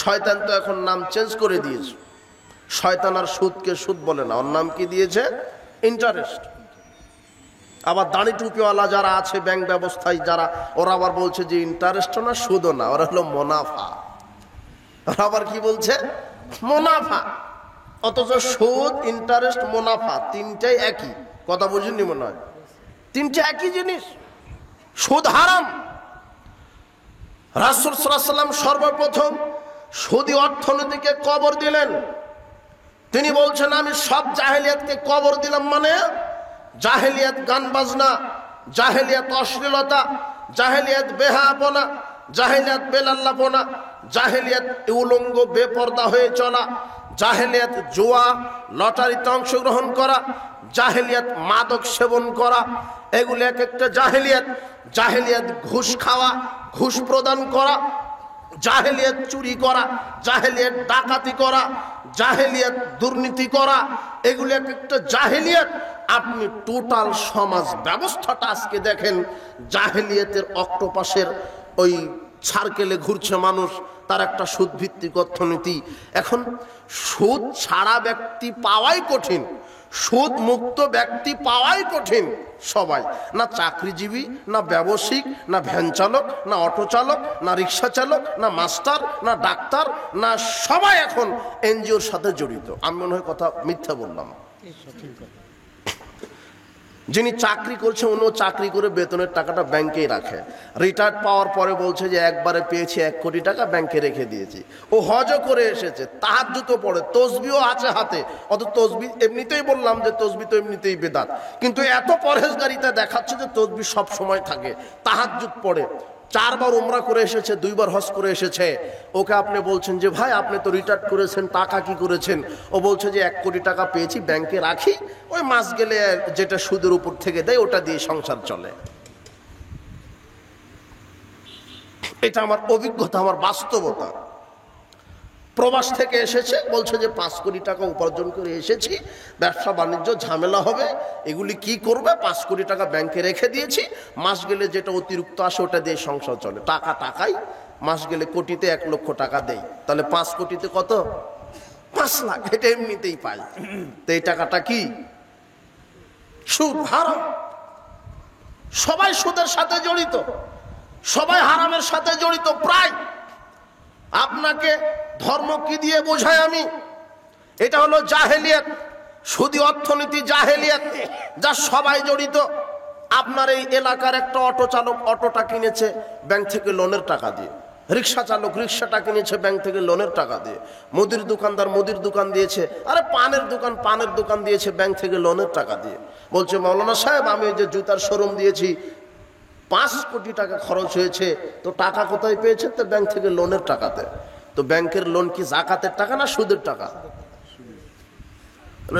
শয়তান তো এখন নাম চেঞ্জ করে দিয়েছে। শয়তান আর সুদকে সুদ বলে না, ওর নাম কি দিয়েছে? ইন্টারেস্ট। আবার দাড়ি টুপিওয়ালা যারা আছে ব্যাংক ব্যবস্থায় যারা, ওরা আবার বলছে যে ইন্টারেস্টও না সুদও না, ওরা হলো মুনাফা। ওরা আবার কি বলছে? মুনাফা। অথচ সুদ, ইন্টারেস্ট, মুনাফা তিনটাই একই। কথা বুঝেননি মনে হয়? তিনটে একই জিনিস। সুদ হারাম। রাসূল সাল্লাল্লাহু আলাইহি ওয়াসাল্লাম সর্বপ্রথম সুদী অর্থনীতিকে কবর দিলেন। তিনি বলছেন আমি সব জাহেলিয়াতকে কবর দিলাম। মানে জাহেলিয়াত গান বাজনা, জাহেলিয়াত অশ্লীলতা, জাহেলিয়াত বেহায়াপনা, জাহেলিয়াত বেলাল্লাপনা, জাহেলিয়াত উলঙ্গ বেপর্দা হয়ে চলা, জাহেলিয়াত জুয়া, লটারিতে অংশগ্রহণ করা, জাহেলিয়াত মাদক সেবন করা, এগুলো এক একটা জাহেলিয়াত। জাহেলিয়াত ঘুষ খাওয়া, ঘুষ প্রদান করা, জাহেলিয়াত চুরি করা, জাহেলিয়াত ডাকাতি করা, জাহেলিয়াত দুর্নীতি করা, এগুলো এক একটা জাহেলিয়াত। আপনি টোটাল সমাজ ব্যবস্থাটা আজকে দেখেন, জাহেলিয়াতের অক্টোপাসের ওই সার্কেলে ঘুরছে মানুষ। তার একটা সুদ ভিত্তিক অর্থনীতি। এখন সুদ ছাড়া ব্যক্তি পাওয়াই কঠিন, সুদ মুক্ত ব্যক্তি পাওয়াই কঠিন। সবাই না চাকরিজীবী, না ব্যবসায়িক, না ভ্যান চালক, না অটো চালক, না রিক্সা চালক, না মাস্টার, না ডাক্তার, না সবাই এখন এনজিওর সাথে জড়িত। আমি মনে হয় কথা মিথ্যা বললাম। যিনি চাকরি করছে উনিও চাকরি করে বেতনের টাকাটা ব্যাংকেই রাখে, রিটায়ার্ড পাওয়ার পরে বলছে যে একবারে পেয়েছি 1 কোটি টাকা ব্যাংকে রেখে দিয়েছি। ও হজও করে এসেছে, তাহাজ্জুদও পড়ে, তসবিও আছে হাতে। অত তসবি এমনিতেই বললাম যে তসবি তো এমনিতেই বেদাত, কিন্তু এত পরহেজগারিতা দেখাচ্ছে যে তসবি সব সময় থাকে, তাহাজ্জুদ পড়ে, 4 বার উমরা করে এসেছে, 2 বার হজ করে এসেছে। ওকে আপনি বলছেন যে ভাই আপনি তো রিটায়ার্ড করেছেন, টাকা কি করেছেন? ও বলছে যে 1 কোটি টাকা পেয়েছি ব্যাংকে রাখি, ওই মাস গেলে যেটা সুদের উপর থেকে দেয় ওটা দিয়ে সংসার চলে। এটা আমার অভিজ্ঞতা, আমার বাস্তবতা। প্রবাস থেকে এসেছে, বলছে যে 5 কোটি টাকা উপার্জন করে এসেছি, ব্যবসা বাণিজ্য ঝামেলা হবে, এগুলি কি করবে, 5 কোটি টাকা ব্যাংকে রেখে দিয়েছি, মাস গেলে যেটা অতিরিক্ত আসে ওটা দিয়ে সংসার চলে। টাকাই মাস গেলে কোটিতে 1 লক্ষ টাকা দেয়, তাহলে 5 কোটিতে কত? 5 লাখ। এটা এমনিতেই পাই। তো এই টাকাটা কি? সুদ, হারাম। সবাই সুদের সাথে জড়িত, সবাই হারামের সাথে জড়িত প্রায়। আপনাকে ধর্ম কি দিয়ে বোঝাই আমি? এটা হলো জাহেলিয়াত, সুদী অর্থনীতি, জাহেলিয়াত, যা সবাই জড়িত। আপনার এই এলাকার একটা অটো চালক অটোটা কিনেছে ব্যাংক থেকে লোনের টাকা দিয়ে, রিক্সা চালক রিক্সাটা কিনেছে ব্যাংক থেকে লোনের টাকা দিয়ে, মুদির দোকানদার মুদির দোকান দিয়েছে, আরে পানের দোকান দিয়েছে ব্যাংক থেকে লোনের টাকা দিয়ে। বলছে মৌলানা সাহেব আমি ওই যে জুতার শোরুম দিয়েছি 5 কোটি টাকা খরচ হয়েছে, তো টাকা কোথায় পেয়েছে? তো ব্যাংক থেকে লোনের টাকাতে। তো ব্যাংকের লোন কি জাকাতের টাকা না সুদের টাকা?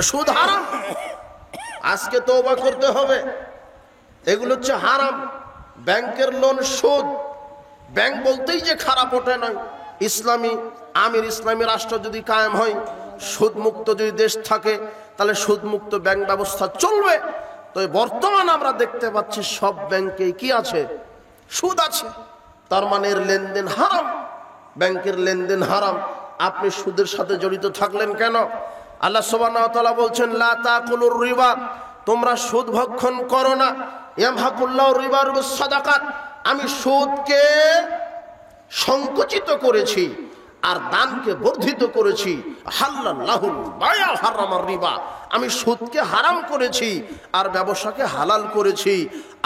সুদ হারাম, আজকে তওবা করতে হবে। এগুলো হচ্ছে হারাম। ব্যাংকের লোন সুদ। ব্যাংক বলতেই যে খারাপ ওটা নয়। ইসলামী রাষ্ট্র যদি কায়েম হয়, সুদমুক্ত যদি দেশ থাকে, তাহলে সুদমুক্ত ব্যাংক ব্যবস্থা চলবে। তো বর্তমান আমরা দেখতে পাচ্ছি সব ব্যাংকে কি আছে? সুদ আছে। তার মানে এর লেনদেন হারাম, ব্যাংকের লেনদেন হারাম। আপনি সুদের সাথে জড়িত থাকলেন কেন? আল্লাহ সুবহানাহু ওয়া তাআলা বলছেন লা তাকুলুর রিবা, তোমরা সুদ ভক্ষণ করো না। ইয়ামহাকুল্লাহু রিবা বিস সাদাকাত, আমি সুদকে সংকুচিত করেছি আর দানকে বর্ধিত করেছি। হাল্লাল্লাহুল বায়া হারামার রিবা, আমি সুদকে হারাম করেছি আর ব্যবসাকে হালাল করেছি।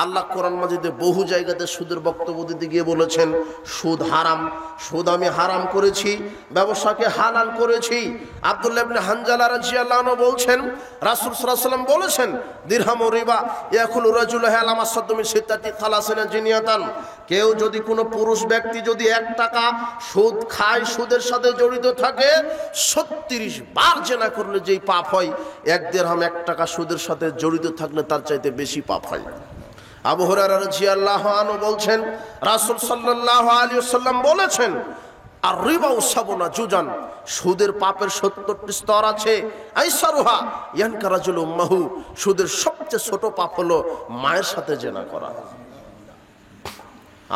আল্লাহ কোরআন মাজিদে বহু জায়গাতে সুদের বক্তব্য দিতে গিয়ে বলেছেন সুদ হারাম, সুদ আমি হারাম করেছি, ব্যবসাকে হালাল করেছি। আব্দুল্লাহ ইবনে হানজালা রাদিয়াল্লাহু আনহু বলছেন রাসূল সাল্লাল্লাহু আলাইহি ওয়াসাল্লাম বলেছেন দিরহাম রিবা ইয়াকুলু রাজুলু আলা মাসাদমি সিত্তাতি খালাসিনা জিনিয়াতান, কেউ যদি কোনো পুরুষ ব্যক্তি যদি 1 টাকা সুদ খায়, সুদের সাথে জড়িত থাকে, 36 বার জেনা করলে যেই পাপ হয়, 1 দিরহাম 1 টাকা সুদের সাথে জড়িত থাকলে তার চাইতে বেশি পাপ হয়। আবু হুরায়রা রাদিয়াল্লাহু আনহু বলছেন রাসূল সাল্লাল্লাহু আলাইহি ওয়াসাল্লাম বলেছেন আর রিবা উসাবনা জুজান, সুদের পাপের 70টি স্তর আছে। আইসারুহা ইয়ানকারাজুল উম্মাহু, সুদের সবচেয়ে ছোট পাপ হলো মায়ের সাথে জেনা করা।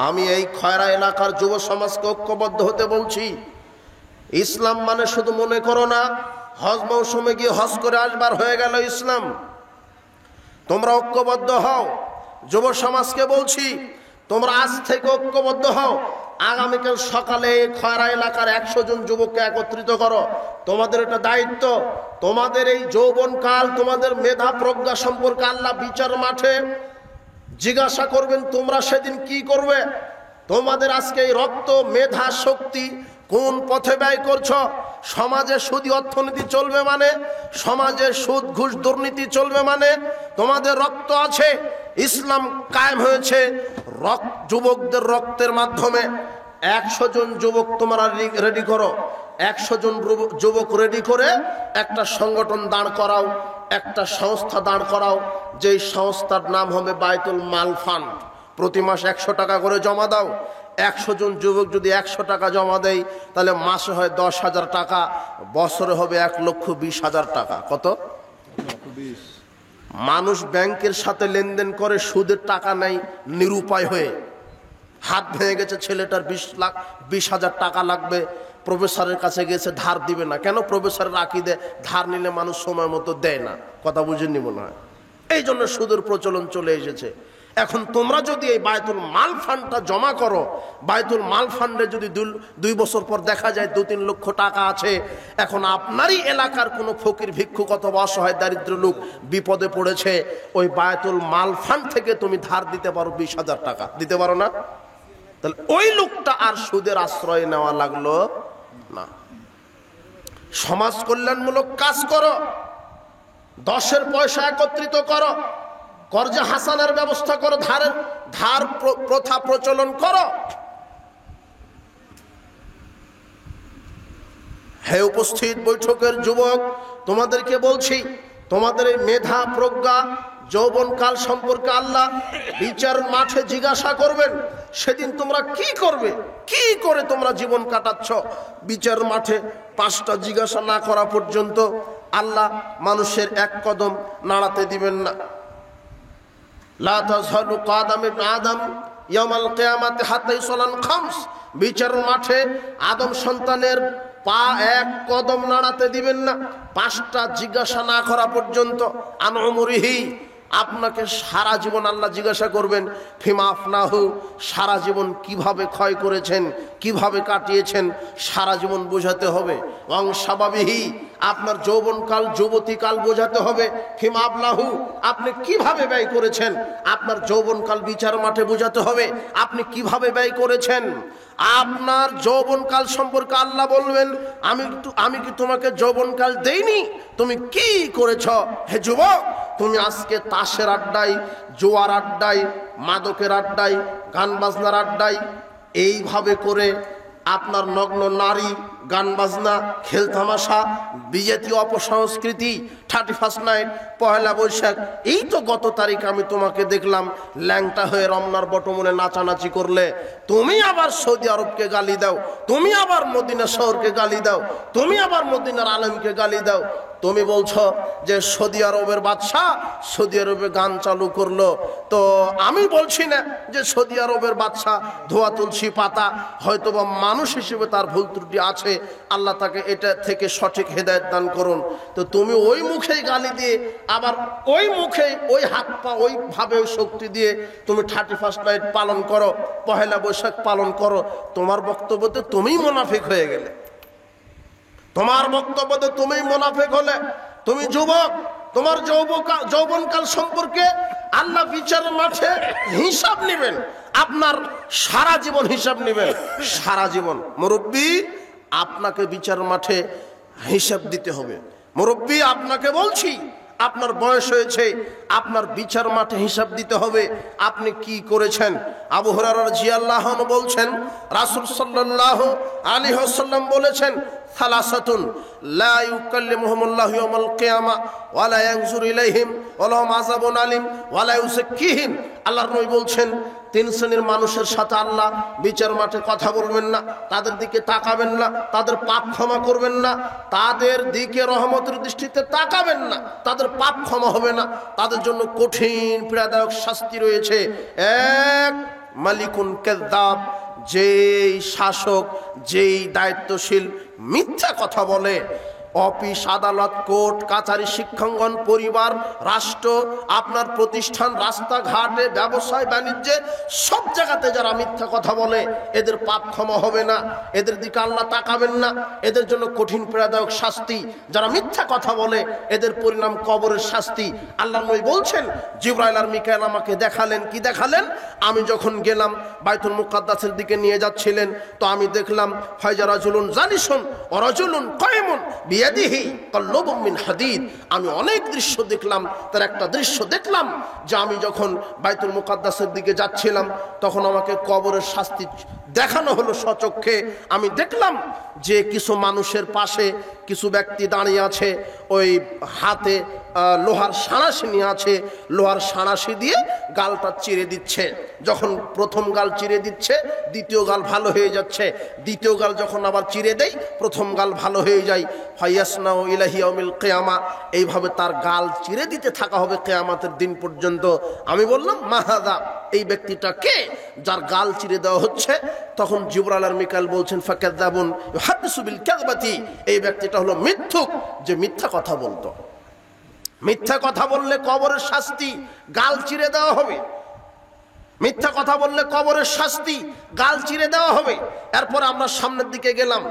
আমি এই খয়রা এলাকার যুব সমাজকে ঐক্যবদ্ধ হতে বলছি। ইসলাম মানে শুধু মনে করো না হজ মৌসুমে গিয়ে হজ করে আসবার হয়ে গেল ইসলাম। তোমরা ঐক্যবদ্ধ হও। যুব সমাজকে বলছি তোমরা আজ থেকে ঐক্যবদ্ধ হও। আগামীকাল সকালে খয়রা এলাকার 100 জন যুবককে একত্রিত করো। তোমাদের এটা দায়িত্ব। তোমাদের এই যৌবনকাল, তোমাদের মেধা প্রজ্ঞা সম্পর্কে আল্লাহ বিচার মাঠে জিজ্ঞাসা করবেন তোমরা সেদিন কি করবে। তোমাদের আজকে এই রক্ত, মেধা, শক্তি কোন পথে ব্যয় করছো? সমাজে সুদী অর্থনীতি চলবে মানে, সমাজে সুদ ঘুষ দুর্নীতি চলবে মানে তোমাদের রক্ত আছে। ইসলাম কায়েম হয়েছে যুবকদের রক্তের মাধ্যমে। 100 জন যুবক তোমরা রেডি করো। 100 জন যুবক রেডি করে একটা সংগঠন দাঁড় করাও, একটা সংস্থা দাঁড় করাও, যেই সংস্থার নাম হবে বায়তুল মাল ফান্ড। প্রতি মাস 100 টাকা করে জমা দাও। 100 জন যুবক যদি 100 টাকা জমা দেয়, তাহলে মাসে হয় 10,000 টাকা, বছরে হবে 1,20,000 টাকা। কত? মানুষ ব্যাংকের সাথে লেনদেন করে, সুদের টাকা নেই নিরুপায় হয়ে। হাত ভেঙে গেছে ছেলেটার, 20,000 টাকা লাগবে, প্রফেসরের কাছে গেছে, ধার দিবে না। কেন? প্রফেসর রাখি দেয়, ধার নিলে মানুষ সময় মতো দেয় না। কথা বুঝে নিব না, এই জন্য সুদের প্রচলন চলে এসেছে। এখন তোমরা যদি এই বায়তুল মাল ফান্ডটা জমা করো, বায়তুল মাল ফান্ডে যদি 2 বছর পর দেখা যায় 2-3 লক্ষ টাকা আছে, এখন আপনারই এলাকার কোনো ফকির ভিক্ষুক অথবা অসহায় দারিদ্র লোক বিপদে পড়েছে, ওই বায়তুল মাল ফান্ড থেকে তুমি ধার দিতে পারো 20,000 টাকা, দিতে পারো না? তাহলে ওই লোকটা আর সুদের আশ্রয় নেওয়া লাগলো না। সমাজ কল্যাণমূলক কাজ করো, 10-এর পয়সা একত্রিত করো, কর্জে হাসানের ব্যবস্থা করো, ধার প্রথা প্রচলন করো। হে উপস্থিত বৈঠকের যুবক, তোমাদেরকে বলছি, তোমাদের এই মেধা, প্রজ্ঞা, যৌবনকাল সম্পর্কে আল্লাহ বিচার মাঠে জিজ্ঞাসা করবেন। সেদিন তোমরা কি করবে, কি করে তোমরা জীবন কাটাচ্ছ? বিচার মাঠে 5টা জিজ্ঞাসা না করা পর্যন্ত আল্লাহ মানুষের এক কদম নাড়াতে দিবেন না। লা তাযহালু কাদাম ইবনে আদম ইয়াউমাল কিয়ামাতি হাত্তা ইউসালান খামস। বিচার মাঠে আদম সন্তানের পা এক কদম নাড়াতে দিবেন না 5টা জিজ্ঞাসা না করা পর্যন্ত। আন উমরিহি, আপনাকে সারা জীবন আল্লাহ জিজ্ঞাসা করবেন। ফিমা আফনাহু, সারা জীবন কিভাবে ক্ষয় করেছেন, কিভাবে কাটিয়েছেন, সারা জীবন বোঝাতে হবে। ওয়াং শাবাবিহি, আপনার যৌবনকাল, যুবতীকাল বোঝাতে হবে। ফিমা আবলাহু, আপনি কিভাবে ব্যয় করেছেন, আপনার যৌবনকাল বিচার মাঠে বোঝাতে হবে আপনি কিভাবে ব্যয় করেছেন। আপনার যৌবনকাল সম্পর্কে আল্লাহ বলবেন, আমি কি তোমাকে যৌবনকাল দেইনি, তুমি কি করেছ? হে যুবক, তুমি আজকে তাসের আড্ডায়, জোয়ার আড্ডায়, মাদকের আড্ডায়, গান বাজনার আড্ডায় এইভাবে করে আপনার নগ্ন নারী, গান বাজনা, খেলতামাশা, বিজাতীয় অপসংস্কৃতি, 31st নাইট, পয়লা বৈশাখ, এই তো গত তারিখ আমি তোমাকে দেখলাম ল্যাংটা হয়ে রমনার বটমূলে নাচানাচি করলে। তুমি আবার সৌদি আরবকে গালি দাও, তুমি আবার মদিনা শহরকে গালি দাও, তুমি আবার মদিনার আলেমকে গালি দাও। তুমি বলছো যে সৌদি আরবের বাদশাহ সৌদি আরবে গান চালু করলো, তো আমি বলছি না যে সৌদি আরবের বাদশাহ ধোয়া তুলসী পাতা, হয়তোবা মানুষ হিসেবে তার ভুল ত্রুটি আছে, আল্লাহ তাকে এটা থেকে সঠিক হেদায়েত দান করুন। তো তুমি ওই মুখেই গালি দিয়ে, আবার ওই মুখেই, ওই হাত পা ওইভাবে শক্তি দিয়ে তুমি 31st নাইট পালন করো, পহেলা বৈশাখ পালন করো। তোমার বক্তব্যতে তুমিই মুনাফিক হয়ে গেলে, তোমার বক্তব্যতে তুমি মুনাফিক হলে। তুমি যুবক, তোমার যৌবনকাল সম্পর্কে আল্লাহ বিচার মাঠে হিসাব নেবেন, আপনার সারা জীবন হিসাব নেবেন, সারা জীবন। মুরব্বী, আপনাকে বিচার মাঠে হিসাব দিতে হবে। মুরব্বী, আপনাকে বলছি, আপনার বয়স হয়েছে, আপনার বিচার মাঠে হিসাব দিতে হবে আপনি কি করেছেন। আবু হুরায়রা রাদিয়াল্লাহু আনহু বলছেন, রাসূল সাল্লাল্লাহু আলাইহি ওয়াসাল্লাম বলেছেন, সালাসাতুন লা ইউকাল্লিমুহুমুল্লাহু ইয়াওমাল কিয়ামা ওয়া লা ইয়ানজুরু ইলাইহিম ওয়া লাহুম আযাবুন আলিম ওয়া লা ইউযাক্কিহিম। আল্লাহর নবী বলছেন, 3 শ্রেণীর মানুষের সাথে আল্লাহ বিচার মাঠে কথা বলবেন না, তাদের দিকে তাকাবেন না, তাদের পাপ ক্ষমা করবেন না, তাদের দিকে রহমতের দৃষ্টিতে তাকাবেন না, তাদের পাপ ক্ষমা হবে না, তাদের জন্য কঠিন পীড়াদায়ক শাস্তি রয়েছে। এক, মালিকুন কাযযাব, যেই শাসক, যেই দায়িত্বশীল মিথ্যা কথা বলে। অফিস, আদালত, কোর্ট কাছারি, শিক্ষাঙ্গন, পরিবার, রাষ্ট্র, আপনার প্রতিষ্ঠান, রাস্তাঘাটে, ব্যবসায় বাণিজ্যে, সব জায়গাতে যারা মিথ্যা কথা বলে এদের পাপ ক্ষমা হবে না, এদের দিকে আল্লাহ তাকাবেন না, এদের জন্য কঠিন পীড়াদায়ক শাস্তি। যারা মিথ্যা কথা বলে এদের পরিণাম কবরের শাস্তি। আল্লাহ নবী বলছেন, জিবরাইল আর মিকাইল আমাকে দেখালেন। কি দেখালেন? আমি যখন গেলাম বাইতুল মুকাদ্দাসের দিকে নিয়ে যাচ্ছিলেন, তো আমি দেখলাম ফাইজা রাজুলুন জালিসুন ওয়া রাজুলুন কায়িমুন বিয়াদিহি কাল্লুবুম মিন হাদিদ। আমি অনেক দৃশ্য দেখলাম, তার একটা দৃশ্য দেখলাম যে আমি যখন বাইতুল মুকাদ্দাসের দিকে যাচ্ছিলাম তখন আমাকে কবরের শাস্তি দেখানো হলো স্বচক্ষে। আমি দেখলাম যে কিছু মানুষের পাশে কিছু ব্যক্তি দাঁড়িয়ে আছে, ওই হাতে লোহার সাঁড়াশি নিয়ে আছে, লোহার সাঁড়াশি দিয়ে গালটা চিরে দিচ্ছে। যখন প্রথম গাল চিরে দিচ্ছে, দ্বিতীয় গাল ভালো হয়ে যাচ্ছে, দ্বিতীয় গাল যখন আবার চিরে দেয়, প্রথম গাল ভালো হয়ে যায়। ফায়াসনাউ ইলাহি ইয়াউমিল কিয়ামা, এইভাবে তার গাল চিরে দিতে থাকা হবে কিয়ামতের দিন পর্যন্ত। আমি বললাম, মাহাদা, এই ব্যক্তিটা কে যার গাল চিরে দেওয়া হচ্ছে? তখন জিবরাইল আর মিকাইল বলছেন, ফাকাযাবুন ইউহাদ্দিসু বিল কাযবাতি, এই ব্যক্তিটা হলো মিথ্যুক, যে মিথ্যা কথা বলতো। মিথ্যা কথা বললে কবরের শাস্তি, গাল চিরে দেওয়া হবে। মিথ্যা কথা বললে কবরের শাস্তি, গাল চিরে দেওয়া হবে। এরপর আমরা সামনের দিকে গেলাম,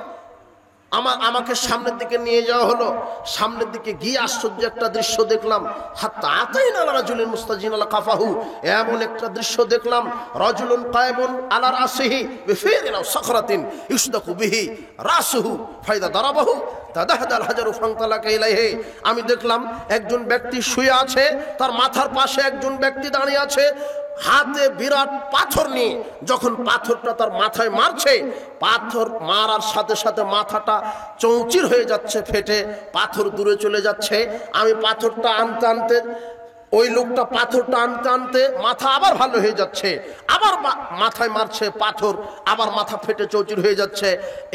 আমাকে সামনের দিকে নিয়ে যাওয়া হলো। সামনের দিকে গিয়ে আশ্চর্য একটা দৃশ্য দেখলাম। হাত্তা আতাইনা আলা রাজুলিন মুস্তাজিন আলা কাফাহু, এমন একটা দৃশ্য দেখলাম। রাজুলুন কায়মুন আলা রাসিহি বিফিরিন আও সাখরাতিন ইউসদাকু বিহি রাসুহু ফাইদা দারাবাহু তাদাহাদাল হাজারু ফানতালাকা ইলাইহি। আমি দেখলাম একজন ব্যক্তি শুয়ে আছে, তার মাথার পাশে একজন ব্যক্তি দাঁড়িয়ে আছে, হাতে বিরাট পাথর নিয়ে। যখন পাথরটা তার মাথায় মারছে, পাথর মারার সাথে সাথে মাথাটা চৌচির হয়ে যাচ্ছে, ফেটে পাথর দূরে চলে যাচ্ছে। আমি পাথরটা আনতে আনতে, ওই লোকটা পাথরটা আনতে আনতে মাথা আবার ভালো হয়ে যাচ্ছে, আবার মাথায় মারছে পাথর, আবার মাথা ফেটে চৌচির হয়ে যাচ্ছে।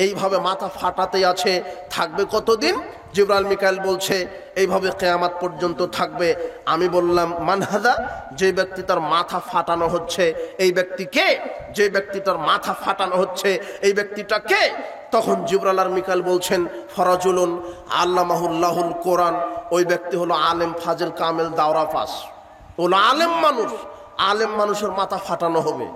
এইভাবে মাথা ফাটাতেই আছে। থাকবে কতদিন? জিবরাইল মিকাইল বলছে এইভাবে কিয়ামত পর্যন্ত থাকবে। আমি বললাম মানহাদা, যে ব্যক্তি তার মাথা ফাটানো হচ্ছে এই ব্যক্তি কে? যে ব্যক্তিটার মাথা ফাটানো হচ্ছে এই ব্যক্তিটা কে? তখন জিবরাইল আর মিকাইল বলছেন ফরাজুলুন আল্লামাহুল্লাহুল কোরআন। ওই ব্যক্তি হলো আলেম, ফাজিল, কামেল, দাওরা পাস, হলো আলেম মানুষ। আলেম মানুষের মাথা ফাটানো হবে,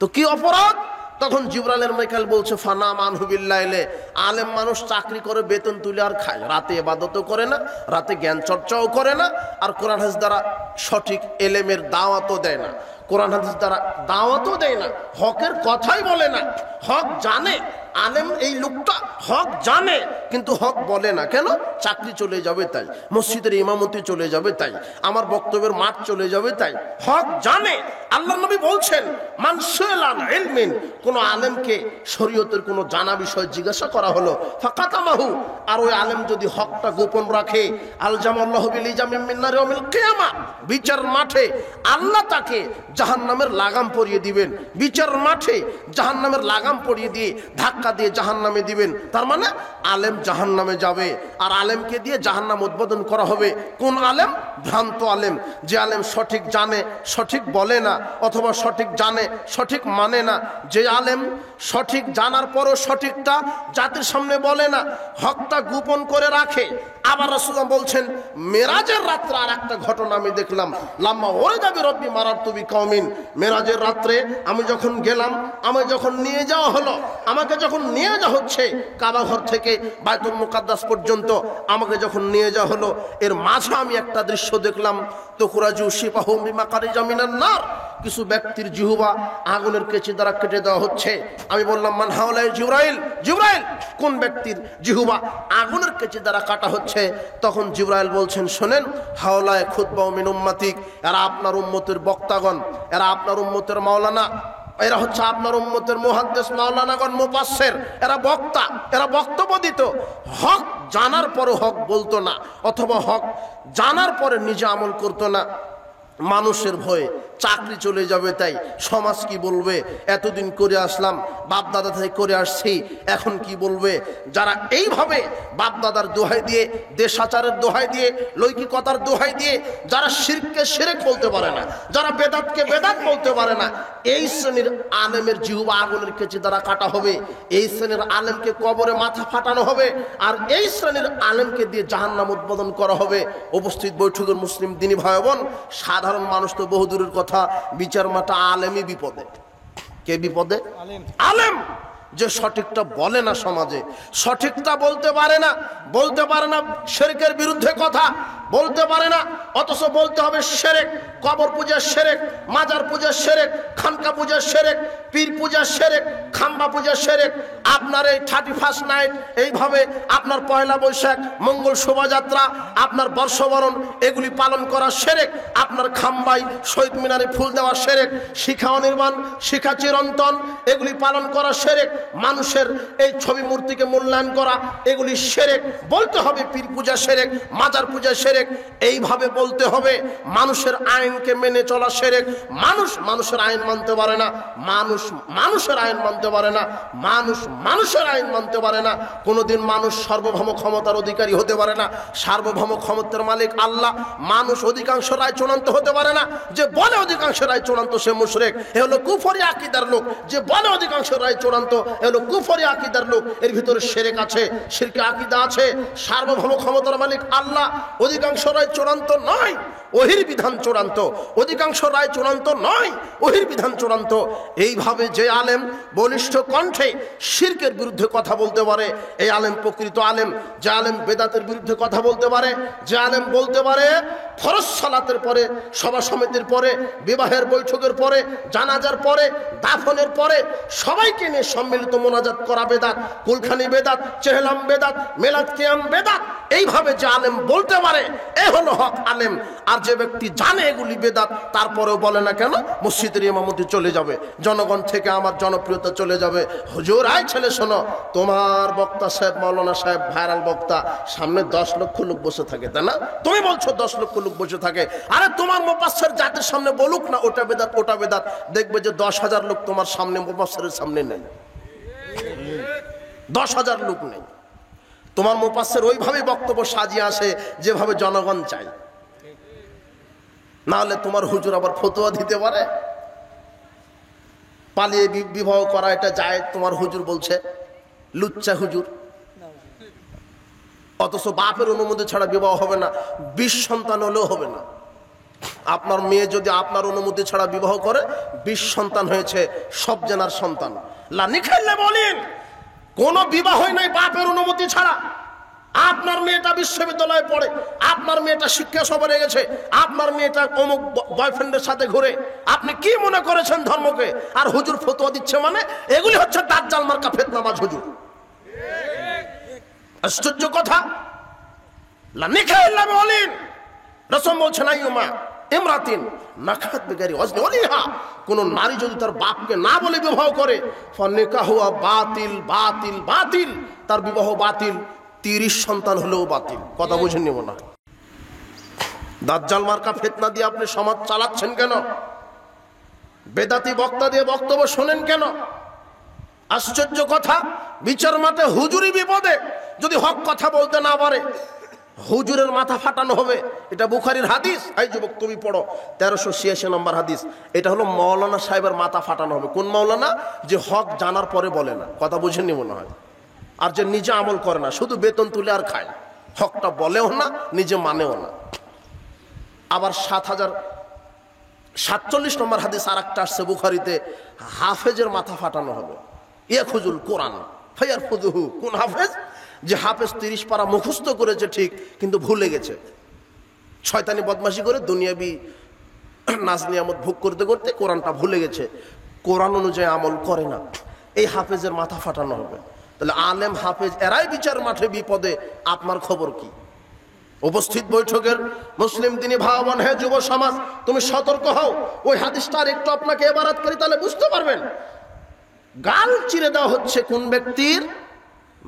তো কি অপরাধ? তখন জিবরাইল মিকাইল বলছে ফানা মানহু বিল্লাইলে, আলেম মানুষ চাকরি করে বেতন তুলে আর খায়, রাতে ইবাদতও করে না, রাতে জ্ঞান চর্চাও করে না, আর কোরআন হাদিস দ্বারা সঠিক এলেমের দাওয়াতও দেয় না, কোরআন হাদিস দ্বারা দাওয়াতও দেয় না, হকের কথাই বলে না। হক জানে আলেম, এই লোকটা হক জানে কিন্তু হক বলে না। কেন? চাকরি চলে যাবে তাই, মসজিদের ইমামতি চলে যাবে তাই, আমার বক্তব্যের মাঠ চলে যাবে তাই। হক জানে। আল্লাহর নবী বলছেন মান সুইলান ইলমিন, কোন আলেমকে শরীয়তের কোন জানা বিষয় জিজ্ঞাসা করা হলো, ফাকাতামাহু, আর ওই আলেম যদি হকটা গোপন রাখে, আলজামাল্লাহু বিলিজামিন মিন নারি ইয়াউমিল কিয়ামা, বিচার মাঠে আল্লাহ তাকে জাহান্নামের লাগাম পরিয়ে দিবেন। বিচার মাঠে জাহান্নামের লাগাম পরিয়ে দিয়ে ধাক্কা দিয়ে জাহান্নামে দিবেন। তার মানে আলেম জাহান্নামে যাবে, আর আলেমকে দিয়ে জাহান্নাম উদ্বোধন করা হবে। কোন আলেম? ভ্রান্ত আলেম, যে আলেম সঠিক জানে সঠিক বলে না, অথবা সঠিক জানে সঠিক মানে না। যে আলেম সঠিক জানার পরও সঠিকটা জাতির সামনে বলে না, হকটা গোপন করে রাখে। আবার রাসূলুল্লাহ বলছেন মেরাজের রাত্রে আর একটা ঘটনা আমি দেখলাম, লাম্মা ওয়ারিদা বিরব্বি মারারতু বিকওমিন, মেরাজের রাত্রে আমি যখন গেলাম, আমি যখন নিয়ে যাওয়া হলো, আমাকে যখন নিয়ে যাওয়া হচ্ছে কাবা ঘর থেকে বাইতুল মুকাদ্দাস পর্যন্ত, আমাকে যখন নিয়ে যাওয়া হলো, এর মাঝে আমি একটা দৃশ্য দেখলাম, তুখরাজু শিফাহুম বিমাকারিজা মিনান নার, কিছু ব্যক্তির জিহ্বা আগুনের কেচি দ্বারা কেটে দেওয়া হচ্ছে। আমি বললাম মান হাওলাই জিবরাইল, জিবরাইল কোন ব্যক্তির জিহ্বা আগুনের কেচি দ্বারা কাটা হচ্ছে? তখন জিবরাইল বলছেন শোনেন, হাওলায় খুতবা মিন উম্মতিক, এরা আপনার উম্মতের বক্তাগণ, এরা আপনার উম্মতের মাওলানা, এরা হচ্ছে আপনার উম্মতের মুহাদ্দিস, মাওলানাগণ, মুফাসসির, এরা বক্তা, এরা বক্তব্য দিত। হক জানার পরে হক বলতো না, অথবা হক জানার পরে নিজে আমল করতো না। মানুষের ভয়ে চাকরি চলে যাবে তাই, সমাজ কি বলবে, এতদিন করে আসলাম, বাপ দাদা থেকে করে আসছি, এখন কি বলবে? যারা এইভাবে বাপ দাদার দোহাই দিয়ে, দেশাচারের দোহাই দিয়ে, লৌকিকতার দোহাই দিয়ে, যারা শিরককে শিরক বলতে পারে না, যারা বেদাতকে বেদাত বলতে পারে না, এই শ্রেণীর আলেমের জিহ্বা আগুনের কেচি দ্বারা কাটা হবে। এই শ্রেণীর আলেমকে কবরে মাথা ফাটানো হবে, আর এই শ্রেণীর আলেমকে দিয়ে জাহান্নাম উদ্বোধন করা হবে। উপস্থিত বৈঠকের মুসলিম দিনী ভাই বোন, সাধারণ মানুষ তো বহুদূরের কথা, বিচার মাঠে আলেমই বিপদে। কে বিপদে? আলেম, যে সঠিকটা বলে না, সমাজে সঠিকটা বলতে পারে না, বলতে পারে না শিরকের বিরুদ্ধে কথা বলতে পারে না, অথচ বলতে হবে শিরক, কবর পূজা শিরক, মাজার পূজা শিরক, খানকা পূজা শিরক, পীর পূজা শিরক, খাম্বা পূজা শিরক। আপনার এই 31st নাইট, এইভাবে আপনার পয়লা বৈশাখ, মঙ্গল শোভাযাত্রা, আপনার বর্ষবরণ, এগুলি পালন করা শিরক। আপনার খাম্বাই শহীদ মিনারে ফুল দেওয়া শিরক, শিখা অনির্বাণ, শিখা চিরন্তন, এগুলি পালন করা শিরক। মানুষের এই ছবি মূর্তিকে মূল্যায়ন করা, এগুলি শিরক। বলতে হবে পীর পূজা শিরক, মাজার পূজা শিরক, এইভাবে বলতে হবে। মানুষের আইনকে মেনে চলা শিরক। মানুষের আইন মানতে পারে না, মানুষ মানুষের আইন মানতে পারে না, মানুষের আইন মানতে পারে না। কোনোদিন মানুষ সার্বভৌম ক্ষমতার অধিকারী হতে পারে না। সার্বভৌম ক্ষমতার মালিক আল্লাহ। মানুষ অধিকাংশ রায় চূড়ান্ত হতে পারে না। যে বলে অধিকাংশ রায় চূড়ান্ত সে মুশরিক, এ হলো কুফরি আকীদার লোক। যে বলে অধিকাংশ রায় চূড়ান্ত, এ হলো কুফরি আকীদার লোক। এর ভিতরে শিরক আছে, শিরকি আকীদা আছে। সার্বভৌম ক্ষমতার মালিক আল্লাহ, অধিকাংশ রায় চূড়ান্ত নয়, ওহির বিধান চূড়ান্ত। অধিকাংশ রায় চূড়ান্ত নয়, ওহির বিধান চূড়ান্ত। এইভাবে যে আলেম বলিষ্ঠ কণ্ঠে শিরকের বিরুদ্ধে কথা বলতে পারে, এই আলেম প্রকৃত আলেম। যে আলেম বেদাতের বিরুদ্ধে কথা বলতে পারে, যে আলেম বলতে পারে ফরজ সালাতের পরে, সভা সমিতির পরে, বিবাহের বৈঠকের পরে, জানাজার পরে, দাফনের পরে সবাইকে নিয়ে সম্মিলিত মোনাজাত করা বেদাত, কুলখানি বেদাত, চেহলাম বেদাত, মিলাদ কিয়াম বেদাত, এইভাবে যে আলেম বলতে পারে, এ হলো হক আলেম। আর যে ব্যক্তি জানে এগুলি বেদাত, তারপরেও বলে না কেন, মসজিদের ইমামতি চলে যাবে, জনগণ থেকে আমার জনপ্রিয়তা চলে যাবে। হুজুর আয় ছেলে শোনো, তোমার বক্তা সাহেব, মাওলানা সাহেব ভাইরাল বক্তা, সামনে 10 লক্ষ লোক বসে থাকে, তাই না? তুমি বলছো 10 লক্ষ লোক বসে থাকে। আরে তোমার মুফাসসির জাতির সামনে বলুক না ওটা বেদাত, ওটা বেদাত, দেখবে যে 10,000 লোক তোমার সামনে, মুফাসসিরের সামনে নেই। 10,000 লোক নেই। তোমার মুফাসসির ওইভাবে বক্তব্য সাজিয়ে আসে যেভাবে জনগণ চায়। না হলে তোমার হুজুর আবার ফতোয়া দিতে পারে পালিয়ে বিবাহ করা এটা যায়, তোমার হুজুর বলছে, লুচ্চা হুজুর। অথচ বাপের অনুমতি ছাড়া বিবাহ হবে না, 20 সন্তান হলেও হবে না। আপনার মেয়ে যদি আপনার অনুমতি ছাড়া বিবাহ করে, 20 সন্তান হয়েছে, সব জেনার সন্তান। লানিখাইলে বলেন কোন বিবাহ নাই বাপের অনুমতি ছাড়া। আপনার মেয়েটা বিশ্ববিদ্যালয়ে পড়ে, আপনার মেয়েটা শিক্ষা সফরে গেছে, আপনার মেয়েটা অমুক বয়ফ্রেন্ডের সাথে ঘুরে, আপনি কি মনে করেছেন ধর্মকে? আর হুজুর ফতোয়া দিচ্ছে মানে এগুলি হচ্ছে দাজ্জাল মার্কা ফিতনাবাজ হুজুর। আশ্চর্য কথা। লানিখাইলে বলেন রাসূল বলছেন আইয়ুমা ইমরাতিন নাখাত বিগারি ওয়াজনি ওয়ালিহা, কোন নারী যদি তার বাপকে না বলে বিবাহ করে, ফানিকাহু বাতিল বাতিল বাতিল, তার বিবাহ বাতিল, 30 সন্তান হলেও বাতিল। কথা বুঝে নিব না। দাজ্জাল মার্কা ফিতনা দিয়ে আপনি সমাজ চালাচ্ছেন কেন? বেদাতি বক্তা দিয়ে বক্তব্য শোনেন কেন? আশ্চর্য কথা। বিচার মাঠে হুজুরি বিপদে, যদি হক কথা বলতে না পারে হুজুরের মাথা ফাটানো হবে। এটা বুখারীর হাদিস। এই যুবক তুমি পড়ো 1386 নম্বর হাদিস। এটা হলো মাওলানা সাহেবের মাথা ফাটানো হবে। কোন মাওলানা? যে হক জানার পরে বলে না। কথা বুঝে নিব না হয়। আর যে নিজে আমল করে না, শুধু বেতন তুলে আর খায়, হকটা বলেও না, নিজে মানেও না। আবার 7047 নম্বর হাদিস আর একটা আসছে বুখারীতে, হাফেজের মাথা ফাটানো হবে। ইয়াখুজুল কোরআন ফায়ারফুযুহু। কোন হাফেজ? যে হাফেজ 30 পারা মুখস্থ করেছে ঠিক, কিন্তু ভুলে গেছে, শয়তানি বদমাশি করে দুনিয়াবি নাজ নিয়ামত ভোগ করতে করতে কোরআনটা ভুলে গেছে, কোরআন অনুযায়ী আমল করে না। এই হাফেজের মাথা ফাটানো হবে। তাহলে আলেম হাফেজ এরাই বিচার মাঠে বিপদে, আপনার খবর কি? উপস্থিত বৈঠকের মুসলিম দিনী ভাই বোন, হে যুব সমাজ, তুমি সতর্ক হও। ওই হাদিসটা একটু আপনাকে ইবারত করি, তাহলে বুঝতে পারবেন। গাল চিরে দেওয়া হচ্ছে কোন ব্যক্তির?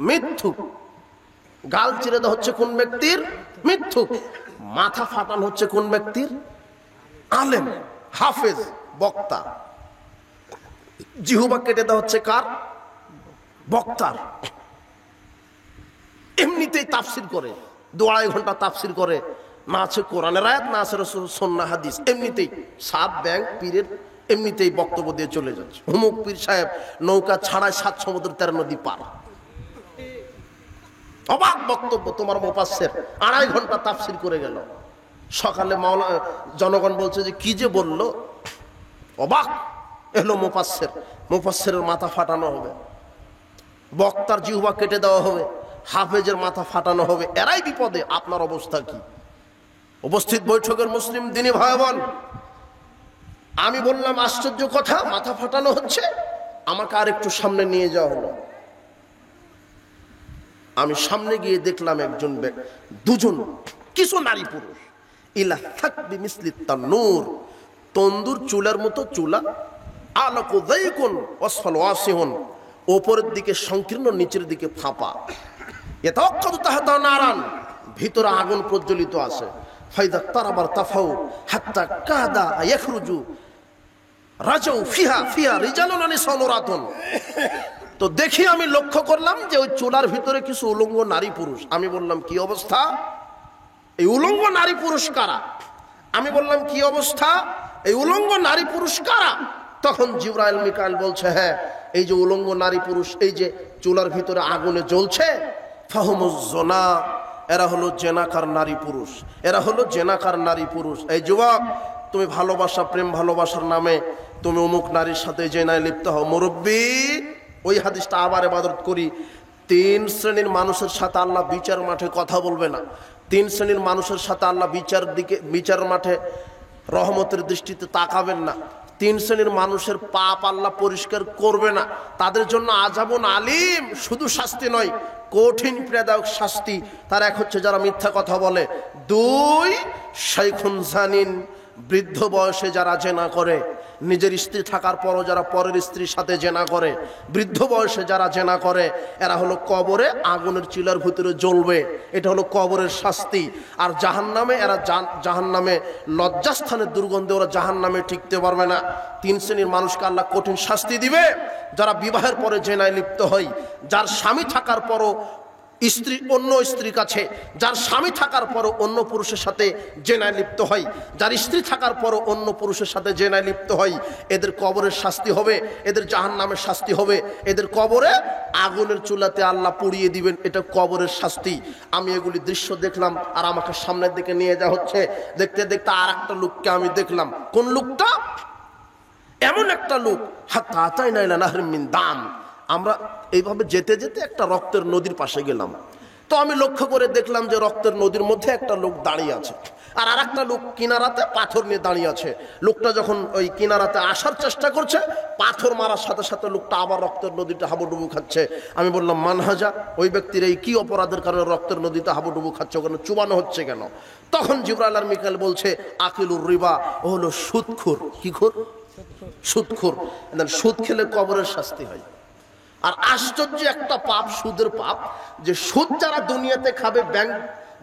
মিথ্যুক। গাল চিরে দেওয়া হচ্ছে কোন ব্যক্তির? মিথ্যুক। মাথা ফাটানো হচ্ছে কোন ব্যক্তির? আলেম, হাফেজ, বক্তা। জিহুবা কেটে দেওয়া হচ্ছে কার? বক্তার। এমনিতেই তাফসির করে, 2-2.5 ঘন্টা তাফসির করে, না আছে কোরআনের আয়াত, না আছে রাসূলের সুন্নাহ হাদিস, এমনিতেই সাত ব্যাংক পীরের এমনিতেই বক্তব্য দিয়ে চলে যাচ্ছে। হুমুক পীর সাহেব নৌকা ছাড়ায় 7 সমুদ্র 13 নদী পার। অবাক বক্তব্য তোমার মুফাসসির, 2.5 ঘন্টা তাফসির করে গেল। সকালে মাওলানা জনগণ বলছে যে কি যে বলল, অবাক। এলো মুফাসসির, মুফাসসিরের মাথা ফাটানো হবে, বক্তার জিহ্বা কেটে দেওয়া হবে, হাফেজের মাথা ফাটানো হবে। এরাই বিপদে, আপনার অবস্থা কি? উপস্থিত বৈঠকের মুসলিম দিনী ভাই বোন, আমি বললাম আশ্চর্য কথা, মাথা ফাটানো হচ্ছে। আমাকে আর একটু সামনে নিয়ে যাওয়া হলো। আমি সামনে গিয়ে দেখলাম একজন, দুজন, কিছু নারী পুরুষ, ইলা থাকবি মিসলি তান্নুর, তন্দুর চুলার মতো চুলা, আলাকু যাইকুন ওয়াসফাল ওয়াসিহুন, উপরের দিকে সংকীর্ণ, নিচের দিকে ফাঁপা। ইয়াতাওয়াক্কাদু তাহতা নারান, ভিতরে আগুন প্রজ্বলিত আছে। ফাইদা তারাবার তাফাউ হাত্তা কাদা ইয়াখরুজু রাজাউ ফিহা ফিহা রিজালুন নিসাউরাতুন। তো দেখি আমি লক্ষ্য করলাম যে ওই চুলার ভিতরে কিছু উলঙ্গ নারী পুরুষ। আমি বললাম কি অবস্থা, এই উলঙ্গ নারী পুরুষ কারা? আমি বললাম কি অবস্থা, এই উলঙ্গ নারী পুরুষ কারা? তখন জিবরাইল মিকাইল বলছে, হ্যাঁ এই যে উলঙ্গ নারী পুরুষ, এই যে চুলার ভিতরে আগুনে জ্বলছে, ফাহুমুজ জনা, এরা হলো জেনাকার নারী পুরুষ, এরা হলো জেনাকার নারী পুরুষ। এই যুবক, তুমি ভালোবাসা, প্রেম ভালোবাসার নামে তুমি অমুক নারীর সাথে জেনায় লিপ্ত হও। মুরব্বী, ওই হাদিসটা আবার ইবাদত করি, 3 শ্রেণীর মানুষের সাথে আল্লাহ বিচার মাঠে কথা বলবে না। 3 শ্রেণীর মানুষের সাথে আল্লাহ বিচার মাঠে রহমতের দৃষ্টিতে তাকাবেন না। 3 শ্রেণীর মানুষের পাপ আল্লাহ পরিষ্কার করবে না। তাদের জন্য আযাবুন আলিম, শুধু শাস্তি নয়, কঠিন পীড়াদায়ক শাস্তি। তার এক হচ্ছে যারা মিথ্যা কথা বলে, 2 শাইখুন জানিন, বৃদ্ধ বয়সে যারা জেনা করে, নিজের স্ত্রী থাকার পরও যারা পরের স্ত্রীর সাথে জেনা করে, বৃদ্ধ বয়সে যারা জেনা করে, এরা হলো কবরে আগুনের চিলার ভিতরে জ্বলবে। এটা হলো কবরের শাস্তি। আর জাহান্নামে, এরা জাহান্নামে লজ্জাস্থানের দুর্গন্ধে ওরা জাহান্নামে টিকতে পারবে না। 3 শ্রেণীর মানুষকে আল্লাহ কঠিন শাস্তি দিবে। যারা বিবাহের পরে জেনায় লিপ্ত হয়, যার স্বামী থাকার পরও স্ত্রী অন্য স্ত্রীর কাছে, যার স্বামী থাকার পরও অন্য পুরুষের সাথে জেনায় লিপ্ত হয়, যার স্ত্রী থাকার পরও অন্য পুরুষের সাথে জেনায় লিপ্ত হয়, এদের কবরের শাস্তি হবে, এদের জাহান্নামের শাস্তি হবে। এদের কবরে আগুনের চুলাতে আল্লাহ পুড়িয়ে দিবেন, এটা কবরের শাস্তি। আমি এগুলি দৃশ্য দেখলাম, আর আমাকে সামনের দিকে নিয়ে যাওয়া হচ্ছে। দেখতে দেখতে আর একটা লোককে আমি দেখলাম। কোন লোকটা? এমন একটা লোক, হাত্তা আতাইনা ইলা নাহরিম মিন দাম। আমরা এইভাবে যেতে যেতে একটা রক্তের নদীর পাশে গেলাম। তো আমি লক্ষ্য করে দেখলাম যে রক্তের নদীর মধ্যে একটা লোক দাঁড়িয়ে আছে, আর আরেকটা লোক কিনারাতে পাথর নিয়ে দাঁড়িয়ে আছে। লোকটা যখন ওই কিনারাতে আসার চেষ্টা করছে, পাথর মারার সাথে সাথে লোকটা আবার রক্তের নদীতে হাবুডুবু খাচ্ছে। আমি বললাম, মানহাজা, ওই ব্যক্তির এই কি অপরাধের কারণে রক্তের নদীতে হাবুডুবু খাচ্ছে, ওখানে চুবানো হচ্ছে কেন? তখন জিবরাইল আর মিকাইল বলছে, আকিলুর রিবা, ও হলো সুদখোর। কি খোর? সুদখোর। সুদ খেলে কবরের শাস্তি হয়। আর আশ্চর্য একটা পাপ, সুদের পাপ, যে সুদ যারা দুনিয়াতে খাবে,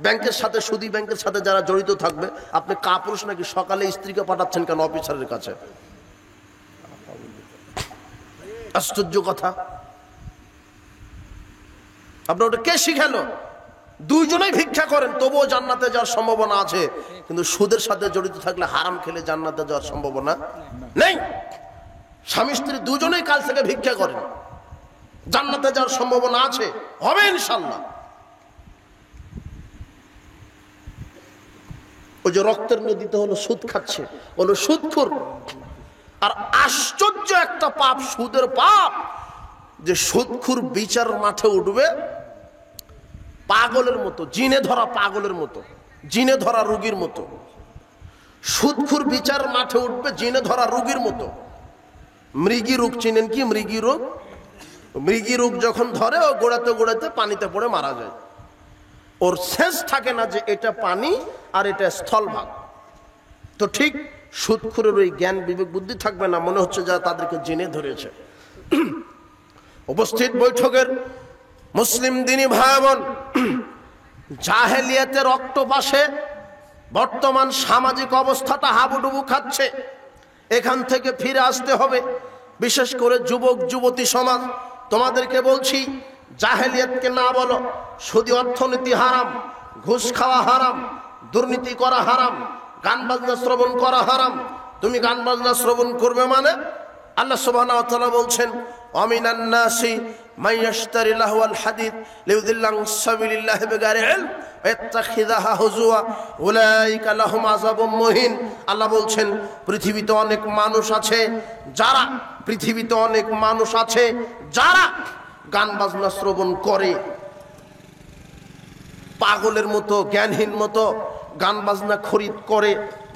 ব্যাংকের সাথে, সুদী ব্যাংকের সাথে যারা জড়িত থাকবে। আপনি কাপুরুষ নাকি সকালে স্ত্রীকে পাঠাচ্ছেন কেন অফিসারের কাছে? আশ্চর্য কথা। আপনার ওটা কে শিখালো? 2 জনেই ভিক্ষা করেন, তবুও জান্নাতে যাওয়ার সম্ভাবনা আছে। কিন্তু সুদের সাথে জড়িত থাকলে, হারাম খেলে জান্নাতে যাওয়ার সম্ভাবনা নেই। স্বামী স্ত্রী 2 জনেই কাল থেকে ভিক্ষা করেন, জান্নাতে যাওয়ার সম্ভাবনা আছে, হবে ইনশাআল্লাহ। ওই যে রক্তের নদীতে হলো সুদ খাচ্ছে, হলো সুদখোর। আর আশ্চর্য একটা পাপ, সুদের পাপ, যে সুদখোর বিচার মাঠে উঠবে পাগলের মতো, জিনে ধরা পাগলের মতো, জিনে ধরা রোগীর মতো। সুদখোর বিচার মাঠে উঠবে জিনে ধরা রোগীর মতো। মৃগী রোগ চিনেন কি? মৃগী রোগ। মৃগী রোগ যখন ধরে, ও গোড়াতে গোড়াতে পানিতে পড়ে মারা যায়। ওর শেষ থাকে না যে এটা পানি আর এটা স্থলভাগ। তো ঠিক সুদখোরের ওই জ্ঞান বিবেক বুদ্ধি থাকবে না, মনে হচ্ছে যা তাদেরকে জেনে ধরেছে। উপস্থিত বৈঠকের মুসলিম দিনী ভাই বোন, জাহেলিয়াতের রক্তপাশে বর্তমান সামাজিক অবস্থাটা হাবুডুবু খাচ্ছে। এখান থেকে ফিরে আসতে হবে। বিশেষ করে যুবক যুবতী সমাজ, তোমাদেরকে বলছি, জাহেলিয়াতকে না বলো। সুদী অর্থনীতি হারাম, ঘুষ খাওয়া হারাম, দুর্নীতি করা হারাম, গান বাজনা শ্রবণ করা হারাম। তুমি গান বাজনা শ্রবণ করবে মানে আল্লাহ সুবহানাহু ওয়া তাআলা বলছেন, আমিনান নাসি মান ইয়াশতারি লাহওয়াল হাদিস লিউদিল্লা আন সাবিলিল্লাহি বিগাইরি ইলম ওয়া ইয়াত্তাখিযাহা হুজুয়া উলাইকা লাহুম আযাবুম মুহিন। আল্লাহ বলছেন, পৃথিবীতে অনেক মানুষ আছে যারা গান বাজনা শ্রবণ করে, পাগলের মতো, জ্ঞানহীন মতো গান বাজনা খরিদ করে,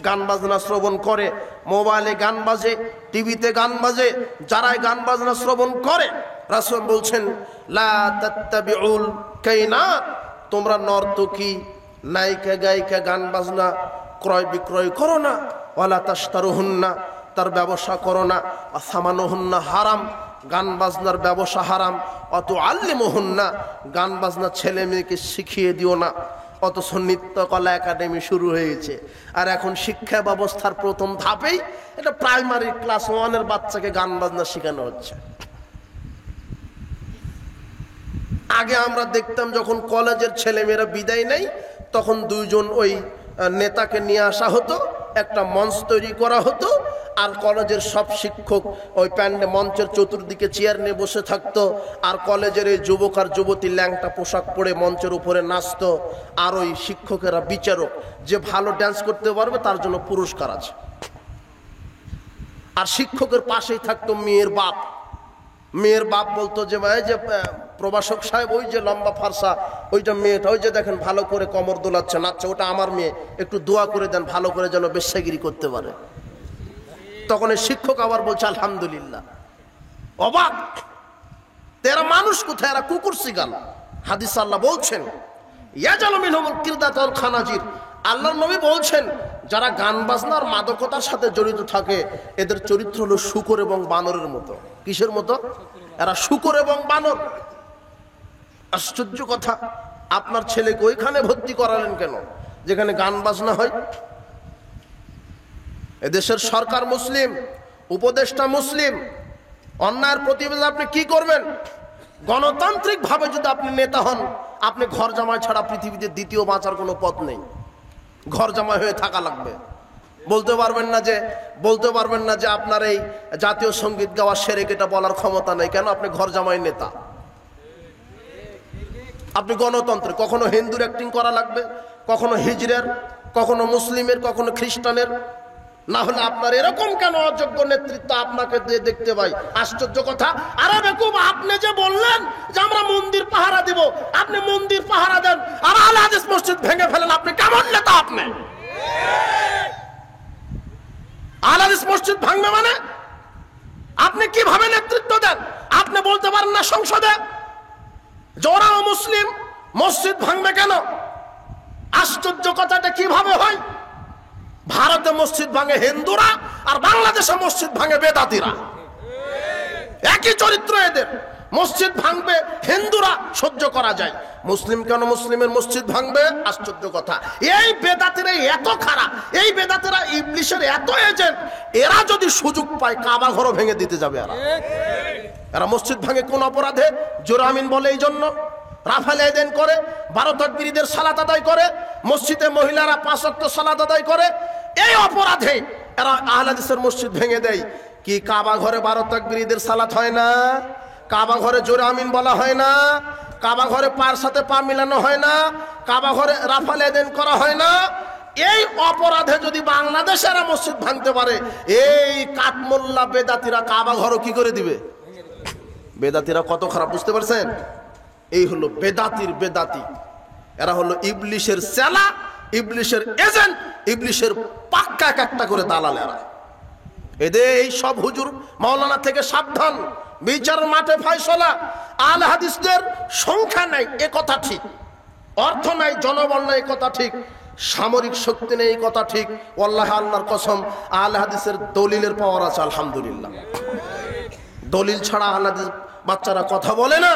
গান বাজনা শ্রবণ করে, মোবাইলে গান বাজে, টিভিতে গান বাজে। যারাই গান বাজনা শ্রবণ করে, রাসূল বলছেন, লা তাত্তাবিউল কাইনাত, তোমরা নর্তকী, নায়িকা গায়িকা গান বাজনা ক্রয় বিক্রয় করো না। ওয়ালা তাশতারুহুন্না, তার ব্যবসা করো না। আসামানুহুন্না হারাম, গান বাজনার ব্যবসা হারাম। অত আল্লিমুহুন্না, গান বাজনা ছেলে মেয়েকে শিখিয়ে দিও না। অথচ নৃত্যকলা একাডেমি শুরু হয়েছে। আর এখন শিক্ষা ব্যবস্থার প্রথম ধাপেই এটা প্রাইমারি ক্লাস 1-এর বাচ্চাকে গান বাজনা শেখানো হচ্ছে। আগে আমরা দেখতাম যখন কলেজের ছেলেমেয়েরা বিদায় নেয় তখন দুইজন ওই নেতাকে নিয়ে আসা হতো, একটা মঞ্চ তৈরি করা হতো, আর কলেজের সব শিক্ষক ওই মঞ্চের চতুর্দিকে চেয়ার নিয়ে বসে থাকতো, আর কলেজের এই যুবক আর যুবতী ল্যাংটা পোশাক পরে মঞ্চের উপরে নাচতো। আর ওই শিক্ষকেরা বিচারক, যে ভালো ড্যান্স করতে পারবে তার জন্য পুরস্কার আছে। আর শিক্ষকের পাশেই থাকতো মেয়ের বাপ। মেয়ের বাপ বলতো যে ভাই যে প্রভাষক সাহেব, ওই যে লম্বা ফারসা ওইটা মেয়েটা, ওই যে দেখেন ভালো করে কমর দোলাচ্ছে নাচছে, ওটা আমার মেয়ে, একটু দোয়া করে দেন ভালো করে যেন বেশ্যাগিরি করতে পারে। তখন এই শিক্ষক আবার বলছে আলহামদুলিল্লাহ। অবাক, এরা মানুষ কোথায়, এরা কুকুর শিগাল। হাদিস আল্লাহ বলছেন ইয়াজালু মিনহুমুল কিরদাতুল খানাজির, আল্লাহর নবী বলছেন যারা গান বাজনার মাদকতার সাথে জড়িত থাকে এদের চরিত্র হলো শূকর এবং বানরের মতো। কিসের মতো? এরা শূকর এবং বানর। আশ্চর্য কথা, আপনার ছেলেকে ওইখানে ভর্তি করালেন কেন যেখানে গান বাজনা হয়? এদেশের সরকার মুসলিম, উপদেষ্টা মুসলিম, অন্যায়ের প্রতিবাদে আপনি কি করবেন? গণতান্ত্রিক ভাবে যদি আপনি নেতা হন, আপনি ঘর জামাই ছাড়া পৃথিবীতে দ্বিতীয় বাঁচার কোনো পথ নেই। ঘর জামাই হয়ে থাকা লাগবে। বলতে পারবেন না যে আপনার এই জাতীয় সঙ্গীত গাওয়া শিরক, এটা বলার ক্ষমতা নেই। কেন? আপনি ঘর জামাই নেতা, আপনি গণতন্ত্রে। কখনো হিন্দুর অ্যাক্টিং করা লাগবে, কখনো হিজড়ের, কখনো মুসলিমের, কখনো খ্রিস্টানের। না হলে আপনার এরকম কেন অযোগ্য নেতৃত্ব আপনাকে দিয়ে দেখতে পাই? আশ্চর্য কথা। আরে বেকুব, আপনি যে বললেন যে আমরা মন্দির পাহারা দিব, আপনি মন্দির পাহারা দেন আর আহলে হাদিস মসজিদ ভেঙে ফেলেন, আপনি কেমন নেতা? আপনি আহলে হাদিস মসজিদ ভাঙবে মানে আপনি কিভাবে নেতৃত্ব দেন? আপনি বলতে পারেন না সংসদে জোরাও মুসলিম, মসজিদ ভাঙবে কেন? আশ্চর্য কথাটা কিভাবে হয়? ভারতে মসজিদ ভাঙে হিন্দুরা আর বাংলাদেশে মসজিদ ভাঙে বেদাতিরা। একই চরিত্র এদের। মসজিদ ভাঙবে হিন্দুরা, সহ্য করা যায়, মুসলিম কেন মুসলিমের মসজিদ ভাঙবে? আশ্চর্য কথা। এই বেদাতিরা এত খারাপ, এই বেদাতিরা ইবলিশের এত এজেন্ট, এরা যদি সুযোগ পায় কাবা ঘরও ভেঙে দিতে যাবে। এরা মসজিদ ভাঙে কোন অপরাধে? জোরে আমিন বলে এই জন্য। রাফাল আদায় করে, 12 তাকবীরদের সালাত আদায় করে, মসজিদে মহিলারা 5 ওয়াক্ত সালাত আদায় করে, এই অপরাধে এরা আহলে হাদিসের মসজিদ ভেঙে দেয়। কি কাবা ঘরে 12 তাকবীরদের সালাত হয় না? কাবা ঘরে জোরে আমিন বলা হয় না? কাবা ঘরে পার সাথে পা মিলানো হয় না? কাবা ঘরে রাফাল আদায় করা হয় না? এই অপরাধে যদি বাংলাদেশের মসজিদ ভাঙতে পারে, এই কাঠমোল্লা বেদাতিরা কাবা ঘরও কি করে দিবে? বেদাতিরা কত খারাপ বুঝতে পারছেন? এই হলো বেদাতির বেদাতি। এরা হলো ইবলিশের চেলা, ইবলিশের এজেন্ট, ইবলিশের পাক্কা একটা করে দালাল এরা। এদের এই সব হুজুর মাওলানা থেকে সাবধান। বিচার মাঠে ফয়সালা। আহলে হাদিসদের সংখ্যা নাই এ কথা ঠিক, অর্থ নাই, জনবল নাই এ কথা ঠিক, সামরিক শক্তি নেই এই কথা ঠিক। ওয়াল্লাহি আল্লাহর কসম, আহলে হাদিসের দলিলের পাওয়ার আছে আলহামদুলিল্লাহ। দলিল ছাড়া আহলে হাদিস বাচ্চারা কথা বলে না।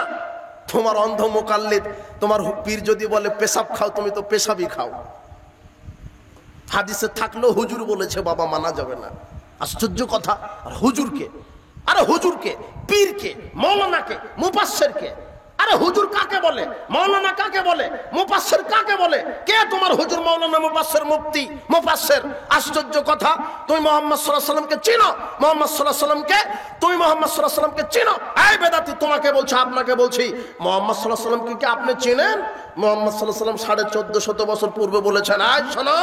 তোমার অন্ধ মুকাল্লিদ, তোমার পীর যদি বলে পেশাব খাও, তুমি তো পেশাবই খাও। হাদিসে থাকলেও হুজুর বলেছে বাবা, মানা যাবে না। আশ্চর্য কথা। আর হুজুরকে, আরে হুজুরকে, পীরকে, মৌলানাকে, মুফাসসিরকে, আরে হুজুর কাকে বলে, মৌলানা কাকে বলে, মুফাসসির কাকে বলে? কে তোমার হুজুর, মৌলানা, মুফাসসির, মুফতি, মুফাসসির? আশ্চর্য কথা। তুমি মুহাম্মদ সাল্লাল্লাহু আলাইহি ওয়াসাল্লামকে চিনো? মুহাম্মদ সাল্লাল্লাহু আলাইহি ওয়াসাল্লামকে তুমি মুহাম্মদ সাল্লাল্লাহু আলাইহি ওয়াসাল্লামকে চিনো? এই বেদাতি, তোমাকে বলছি, আপনাকে বলছি, মুহাম্মদ সাল্লাল্লাহু আলাইহি ওয়াসাল্লামকে কি আপনি চিনেন? মুহাম্মদ সাল্লাল্লাহু আলাইহি ওয়াসাল্লাম 1450 বছর পূর্বে বলেছেন, আয় শোনো,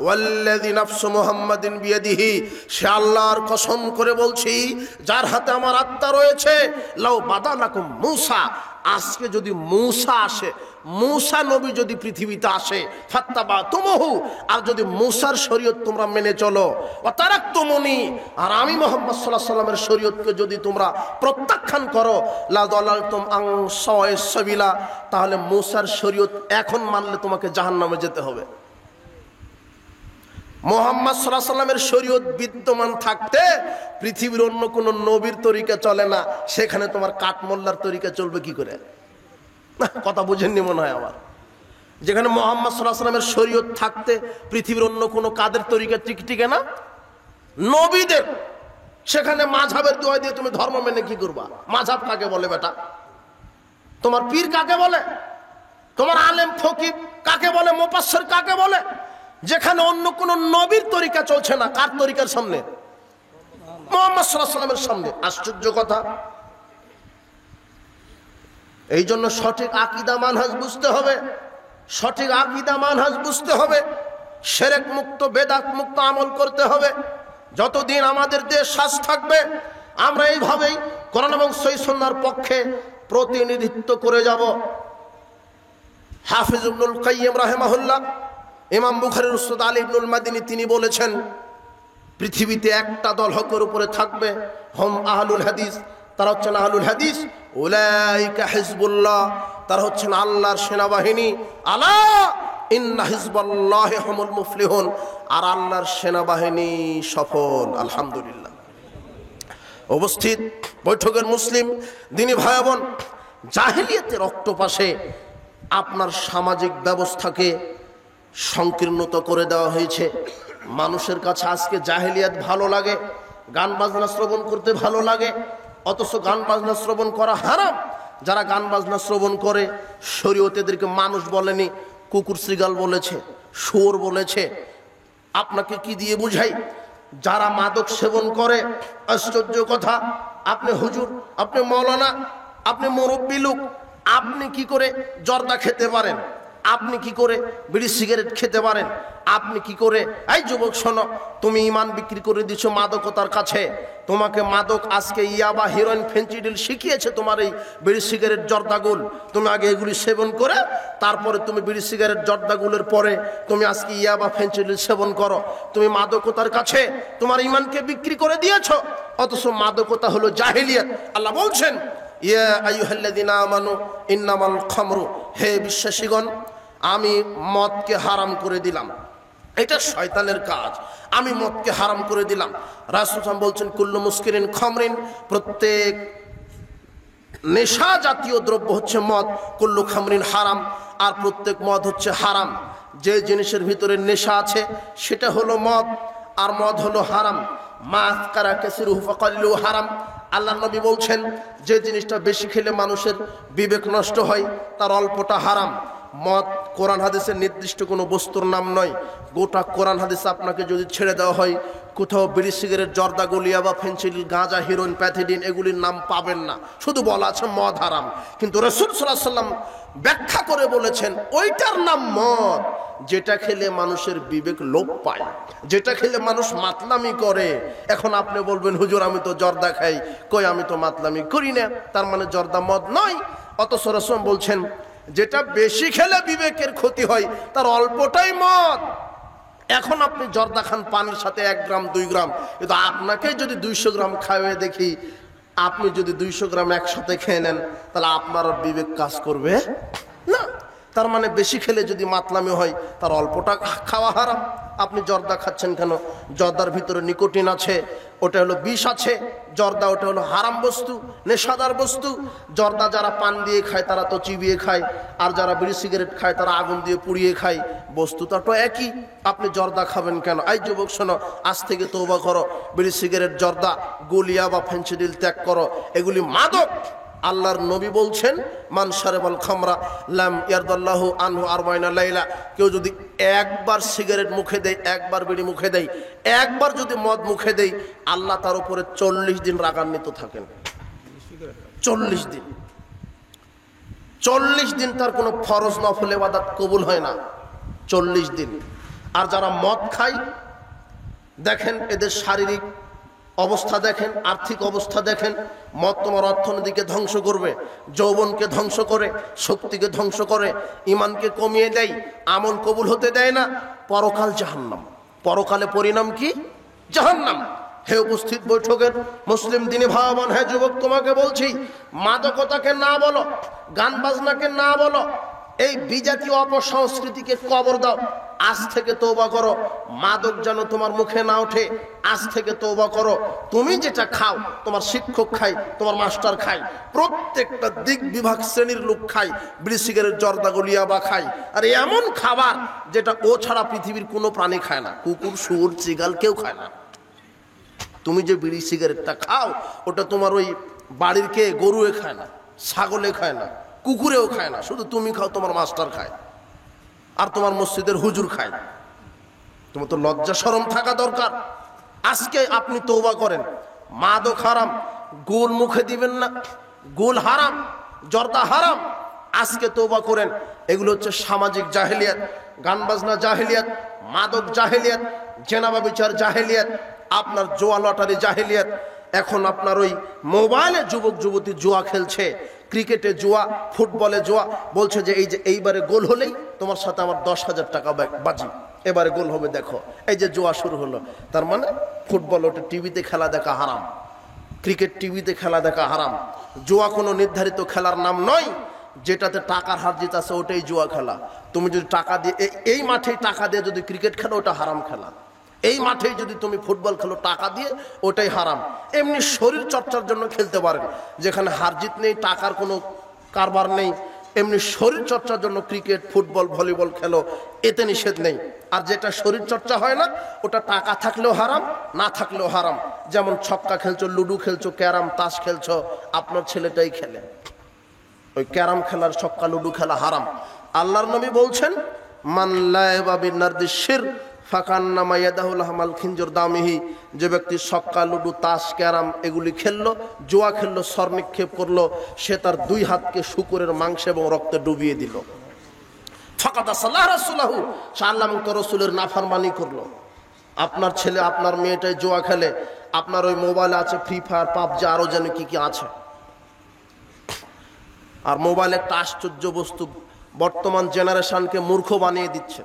ওয়াল্লাযী নাফসু মুহাম্মাদিন বিয়াদিহি, সে আল্লাহর কসম করে বলছি যার হাতে আমার আত্মা রয়েছে, লাউ বাদালাকুম মূসা, আজকে যদি মূসা আসে, মূসা নবী যদি পৃথিবীতে আসে, ফাত্তাবাতুমুহু, আর যদি মূসার শরীয়ত তোমরা মেনে চলো, ওয়া তারাকতুমুনি, আর আমি মুহাম্মদ সাল্লাল্লাহু আলাইহি ওয়াসাল্লামের শরীয়তকে যদি তোমরা প্রত্যাখ্যান করো, লা দালালতুম আন সাওয়াইস সাবিলা, তাহলে মূসার শরীয়ত এখন মানলে তোমাকে জাহান্নামে যেতে হবে। মুহাম্মদ সাল্লাল্লাহু আলাইহি ওয়াসাল্লামের শরীয়ত বিদ্যমান থাকতে পৃথিবীর অন্য কোন নবীর তরিকা চলে না, সেখানে তোমার কাঠমোল্লার তরিকা চলবে কি করে? কথা বুঝেননি মনে হয় আমার। যেখানে মুহাম্মদ সাল্লাল্লাহু আলাইহি ওয়াসাল্লামের শরীয়ত থাকতে পৃথিবীর অন্য কোনো কাদের তরিকা টিকে না, নবীদের। সেখানে মাযহাবের দোয়া দিয়ে তুমি ধর্ম মেনে কি করবা? মাযহাব কাকে বলে বেটা? তোমার পীর কাকে বলে? তোমার আলেম ফকির কাকে বলে? মুফাসসির কাকে বলে? যেখানে অন্য কোন নবীর তরিকা চলছে না, কার তরিকার সামনে? মুহাম্মদ সাল্লাল্লাহু আলাইহি ওয়াসাল্লামের সামনে। আশ্চর্য কথা। এই জন্য সঠিক আকীদা মানহাজ বুঝতে হবে, সঠিক আকীদা মানহাজ বুঝতে হবে। শিরক মুক্ত বেদাত মুক্ত আমল করতে হবে। যতদিন আমাদের দেশ শ্বাস থাকবে আমরা এইভাবেই কোরআন এবং সহিহ সুন্নাহর পক্ষে প্রতিনিধিত্ব করে যাব। হাফিজ ইবনুল কাইয়্যিম রাহিমাহুল্লাহ, ইমাম বুখারীর উস্তাদ আলী ইবনুল মাদিনী তিনি বলেছেন, পৃথিবীতে একটা দল হকের উপরে থাকবে, হুম আহলুল হাদিস। তারা হচ্ছেন আহলুল হাদিস। উলাইকা হিজবুল্লাহ, তারা হচ্ছেন আল্লাহর সেনাবাহিনী। আলা ইন্না হিজবাল্লাহি হুমুল মুফলিহুন, আর আল্লাহর সেনাবাহিনী সফল। আলহামদুলিল্লাহ। উপস্থিত বৈঠকের মুসলিম দিনী ভাই বোন, জাহেলিয়াতের অক্টোপাসে আপনার সামাজিক ব্যবস্থাকে সংকীর্ণতা করে দেওয়া হয়েছে। মানুষের কাছে আজকে জাহেলিয়াত ভালো লাগে, গান বাজনা শ্রবণ করতে ভালো লাগে, অথচ গান বাজনা শ্রবণ করা হারাম। যারা গান বাজনা শ্রবণ করে শরীয়ত এদেরকে মানুষ বলেনি, কুকুর শ্রীগাল বলেছে, শুয়োর বলেছে। আপনাকে কি দিয়ে বুঝাই? যারা মাদক সেবন করে, আশ্চর্য কথা, আপনি হুজুর, আপনি মৌলানা, আপনি মুরব্বী লোক, আপনি কি করে জর্দা খেতে পারেন? আপনি কি করে বিড়ি সিগারেট খেতে পারেন? আপনি কি করে, এই যুবক শোনো, তুমি ইমান বিক্রি করে দিছো মাদকতার কাছে। তোমাকে মাদক আজকে ইয়াবা, হিরোইন, ফেন্সিডিল শিখিয়েছে তোমার এই বিড়ি সিগারেট জর্দাগুল। তুমি আগে এগুলি সেবন করে তারপরে তুমি বিড়ি সিগারেট জর্দাগুলের পরে তুমি আজকে ইয়াবা, ফেন্সিডিল সেবন করো। তুমি মাদকতার কাছে তোমার ইমানকে বিক্রি করে দিয়েছো, অথচ মাদকতা হলো জাহেলিয়াত। আল্লাহ বলছেন, ইয়া আইয়ুহাল্লাযীনা আমানু ইন্নামাল খামরু, হে বিশ্বাসীগণ, আমি মদকে হারাম করে দিলাম। এটা শয়তানের কাজ, আমি মদকে হারাম করে দিলাম। রাসূল সাল্লাল্লাহু আলাইহি ওয়াসাল্লাম বলছেন, কুল্লু মুসকিরিন খামরিন, প্রত্যেক নেশা জাতীয় দ্রব্য হচ্ছে মদ, কুল্লু খামরিন হারাম, আর প্রত্যেক মদ হচ্ছে হারাম। যে জিনিসের ভিতরে নেশা আছে সেটা হলো মদ, আর মদ হলো হারাম। মা আসকারা কাসিরুহু ফাকালিলুহু হারাম। আল্লাহ নবী বলছেন, যে জিনিসটা বেশি খেলে মানুষের বিবেক নষ্ট হয় তার অল্পটা হারাম। মদ কোরআন হাদিসের নির্দিষ্ট কোনো বস্তুর নাম নয়। গোটা কোরআন হাদিস আপনাকে যদি ছেড়ে দেওয়া হয়, কোথাও বিড়ি সিগারেট, জর্দা, গুলিয়া বা ফেন্সিডিল, গাঁজা, হিরোইন, প্যাথিডিন এগুলির নাম পাবেন না। শুধু বলা আছে মদ হারাম। কিন্তু রাসূল সাল্লাল্লাহু আলাইহি ওয়াসাল্লাম ব্যাখ্যা করে বলেছেন, ওইটার নাম মদ যেটা খেলে মানুষের বিবেক লোপ পায়, যেটা খেলে মানুষ মাতলামি করে। এখন আপনি বলবেন, হুজুর আমি তো জর্দা খাই। কই, আমি তো মাতলামি করি না, তার মানে জর্দা মদ নয়। অথচ রাসূল বলছেন, যেটা বেশি খেলে বিবেকের ক্ষতি হয় তার অল্পটাই মদ। এখন আপনি জর্দা খান পানির সাথে 1 গ্রাম 2 গ্রাম, কিন্তু আপনাকে যদি 200 গ্রাম খাওয়াই দেখি, আপনি যদি 200 গ্রাম একসাথে খেয়ে নেন, তাহলে আপনার বিবেক কাজ করবে না। তার মানে বেশি খেলে যদি মাতলামি হয় তার অল্পটা খাওয়া হারাম। আপনি জর্দা খাচ্ছেন কেন? জর্দার ভিতরে নিকোটিন আছে, ওটা হলো বিষ আছে। জর্দা ওটা হলো হারাম বস্তু, নেশাদার বস্তু। জর্দা যারা পান দিয়ে খায় তারা তো চিবিয়ে খায়, আর যারা বিড়ি সিগারেট খায় তারা আগুন দিয়ে পুড়িয়ে খায়। বস্তুটা তো একই। আপনি জর্দা খাবেন কেন? এই যুবক শোনো, আজ থেকে তওবা করো, বিড়ি সিগারেট, জর্দা, গুলিয়া বা ফেন্সিডিল ত্যাগ করো, এগুলি মাদক। আল্লাহর নবী বলছেন, মান শারাবাল খামরা লাম ইয়ারদাল্লাহু আনহু 40 লাইলা। কেউ যদি একবার সিগারেট মুখে দেয়, একবার বিড়ি মুখে দেয়, একবার যদি মদ মুখে দেয়, আল্লাহ তার উপরে 40 দিন রাগান্বিত থাকেন। 40 দিন, 40 দিন তার কোনো ফরজ নফল ইবাদত কবুল হয় না। 40 দিন। আর যারা মদ খায়, দেখেন এদের শারীরিক অবস্থা দেখেন, আর্থিক অবস্থা দেখেন। মদ তোমার অর্থনীতিকে ধ্বংস করবে, যৌবনকে ধ্বংস করে, শক্তিকে ধ্বংস করে, ইমানকে কমিয়ে দেয়, আমল কবুল হতে দেয় না। পরকাল জাহান্নাম। পরকালে পরিণাম কি? জাহান্নাম। হে উপস্থিত বৈঠকের মুসলিম দিনী ভাই বোন, হে যুবক, তোমাকে বলছি, মাদকতাকে না বলো, গান বাজনাকে না বলো, এই বিজাতীয় অপসংস্কৃতিকে কবর দাও। আজ থেকে তওবা করো, মাদক যেন তোমার মুখে না ওঠে। আজ থেকে তওবা করো। তুমি যেটা খাও, তোমার শিক্ষক খায়, তোমার মাস্টার খায়, প্রত্যেকটা দিক বিভাগ শ্রেণীর লোক খায়, বিড়ি সিগারেট জর্দা গলিয়াবা খায়। আর এমন খাবার যেটা ও ছাড়া পৃথিবীর কোনো প্রাণী খায় না, কুকুর শুয়োর চিগাল কেউ খায় না। তুমি যে বিড়ি সিগারেটটা খাও, ওটা তোমার ওই বাড়ির কে গরুয়ে খায় না, ছাগলে খায় না, কুকুরেও খায় না, শুধু তুমি খাও, তোমার মাস্টার খায়, আর তোমার মসজিদের হুজুর খায়। তোমার তো লজ্জা শরম থাকা দরকার। আজকে আপনি তওবা করেন। মাদক হারাম, গোল মুখে দিবেন না, গোল হারাম, জর্দা হারাম। আজকে তওবা করেন। এগুলো হচ্ছে সামাজিক জাহেলিয়াত, গান বাজনা জাহেলিয়াত, মাদক জাহেলিয়াত, জেনাবা বিচার জাহেলিয়াত, আপনার জুয়া লটারি জাহেলিয়াত। এখন আপনার ওই মোবাইলে যুবক যুবতী জুয়া খেলছে, ক্রিকেটে জুয়া, ফুটবলে জুয়া, বলছে যে এইবারে গোল হলেই তোমার সাথে আমার 10,000 টাকা বাজি, এবারে গোল হবে দেখো। এই যে জুয়া শুরু হলো, তার মানে ফুটবল ওটা টিভিতে খেলা দেখা হারাম, ক্রিকেট টিভিতে খেলা দেখা হারাম। জুয়া কোনো নির্ধারিত খেলার নাম নয়, যেটাতে টাকার হার জিত আছে ওটাই জুয়া খেলা। তুমি যদি টাকা দিয়ে এই মাঠেই টাকা দিয়ে যদি ক্রিকেট খেলো, ওটা হারাম খেলা। এই মাঠেই যদি তুমি ফুটবল খেলো টাকা দিয়ে, ওটাই হারাম। এমনি শরীর চর্চার জন্য খেলতে পারেন, যেখানে হার জিত নেই, টাকার কোনো কারবার নেই, এমনি শরীর চর্চার জন্য ক্রিকেট, ফুটবল, ভলিবল খেলো, এতে নিষেধ নেই। আর যেটা শরীর চর্চা হয় না, ওটা টাকা থাকলেও হারাম, না থাকলেও হারাম। যেমন ছক্কা খেলছো, লুডু খেলছো, ক্যারাম তাস খেলছো, আপনার ছেলেটাই খেলে, ওই ক্যারাম খেলার, ছক্কা লুডু খেলা হারাম। আল্লাহর নবী বলছেন, মান লাইবা বিনারদিস শির ফাকান্নামা ইয়াদাহুল হামাল খিনজুর দামিহি, যে ব্যক্তি ছক্কা লুডু তাস ক্যারাম এগুলি খেললো, জুয়া খেললো, স্বর নিক্ষেপ করলো, সে তার 2 হাতকে শূকরের মাংস এবং রক্তে ডুবিয়ে দিল। ফাকাদা সাল্লাহ রাসূলুহু, সে আল্লাহ এবং তার রাসূলের নাফরমানি করলো। আপনার ছেলে, আপনার মেয়েটাই জুয়া খেলে, আপনার ওই মোবাইলে আছে ফ্রি ফায়ার, পাবজি, আরো যেন কি কি আছে। আর মোবাইল একটা আশ্চর্য বস্তু, বর্তমান জেনারেশনকে মূর্খ বানিয়ে দিচ্ছে।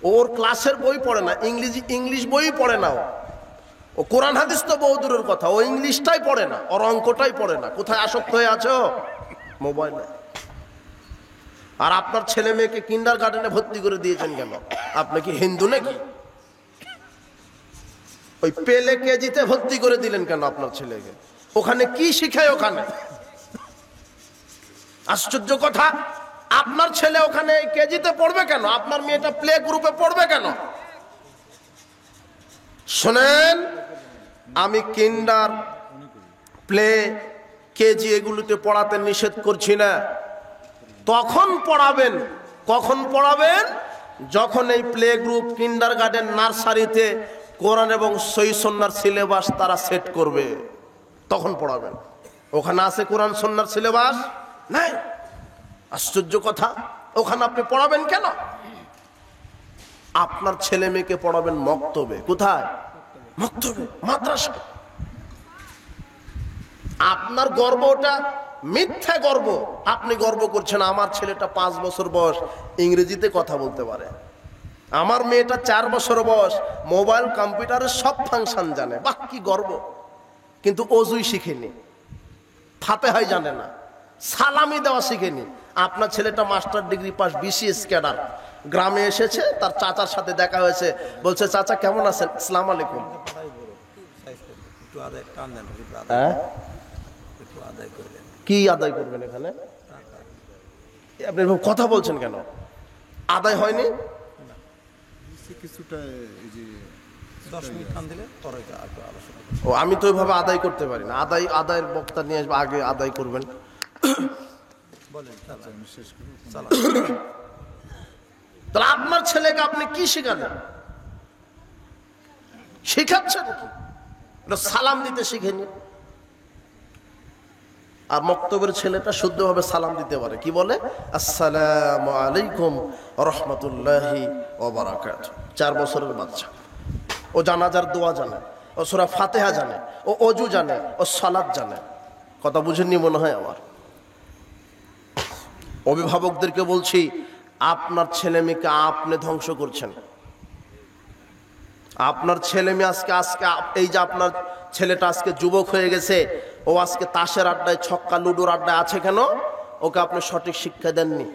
ওর ক্লাসের বই পড়ে না, ইংলিশ বই পড়ে না, ও কোরআন হাদিস তো বহু দূরের কথা, ও ইংলিশটাই পড়ে না, ওর অঙ্কটাই পড়ে না। কোথায় আসক্ত হয়ে আছো? মোবাইলে। আর আপনার ছেলে মেয়েকে কিন্ডার গার্ডেনে ভর্তি করে দিয়েছেন কেন? আপনি কি হিন্দু নাকি? ওই পেলে কেজিতে ভর্তি করে দিলেন কেন আপনার ছেলেকে? ওখানে কি শিখায়? ওখানে আশ্চর্য কথা, আপনার ছেলে ওখানে কেজিতে পড়বে কেন? আপনার মেয়েটা প্লে গ্রুপে পড়বে কেন? শোনেন, আমি কিন্ডার, প্লে, কেজি এগুলোতে পড়াতে নিষেধ করছি না। তখন পড়াবেন, কখন পড়াবেন? যখন এই প্লে গ্রুপ, কিন্ডার গার্ডেন, নার্সারিতে কোরআন এবং সহিহ সুন্নাহর সিলেবাস তারা সেট করবে, তখন পড়াবেন। ওখানে আছে কোরআন সুন্নাহর সিলেবাস? নাই। আশ্চর্য কথা, ওখানে আপনি পড়াবেন কেন? আপনার ছেলে মেয়েকে পড়াবেন মক্তবে। কোথায়? মক্তবে, মাদ্রাসা। আপনার গর্ব ওটা মিথ্যা গর্ব। আপনি গর্ব করছেন আমার ছেলেটা 5 বছর বয়স, ইংরেজিতে কথা বলতে পারে, আমার মেয়েটা 4 বছর বয়স, মোবাইল কম্পিউটারের সব ফাংশন জানে। বাহ, কি গর্ব! কিন্তু অজুই শিখেনি, ফাতিহা জানে না, সালামি দেওয়া শিখেনি। আপনার ছেলেটা master degree pass, BCS cadre, গ্রামে এসেছে, তার চাচার সাথে দেখা হয়েছে, বলছে চাচা কেমন আছেন? আসসালামু আলাইকুম। কি আদায় করবেন এখানে? আপনি কথা বলছেন কেন? আদায় হয়নি? ও, আমি তো ওইভাবে আদায় করতে পারি না। আদায়ের বক্তা নিয়ে আসবো, আগে আদায় করবেন। তাহলে আপনার ছেলেকে আপনি কি শেখালেন? শেখাচ্ছেন কি? সালাম দিতে শিখেনি। আর মক্তবের ছেলেটা শুদ্ধভাবে সালাম দিতে পারে, কি বলে? আসসালামু আলাইকুম রাহমাতুল্লাহি ওয়া বারাকাতুহু। 4 বছরের বাচ্চা, ও জানাজার দোয়া জানে, ও সূরা ফাতিহা জানে, ও অজু জানে, ও সালাত জানে। কথা বুঝেননি মনে হয় আমার। অভিভাবকদেরকে বলছি, আপনার ছেলে মেয়েকে আপনি ধ্বংস করছেন। আপনার ছেলে মেয়ে আজকে এই যে আপনার ছেলেটা আজকে যুবক হয়ে গেছে, ও আজকে তাসের আড্ডায়, ছক্কা লুডুর আড্ডায় আছে কেন? ওকে আপনি সঠিক শিক্ষা দেননি।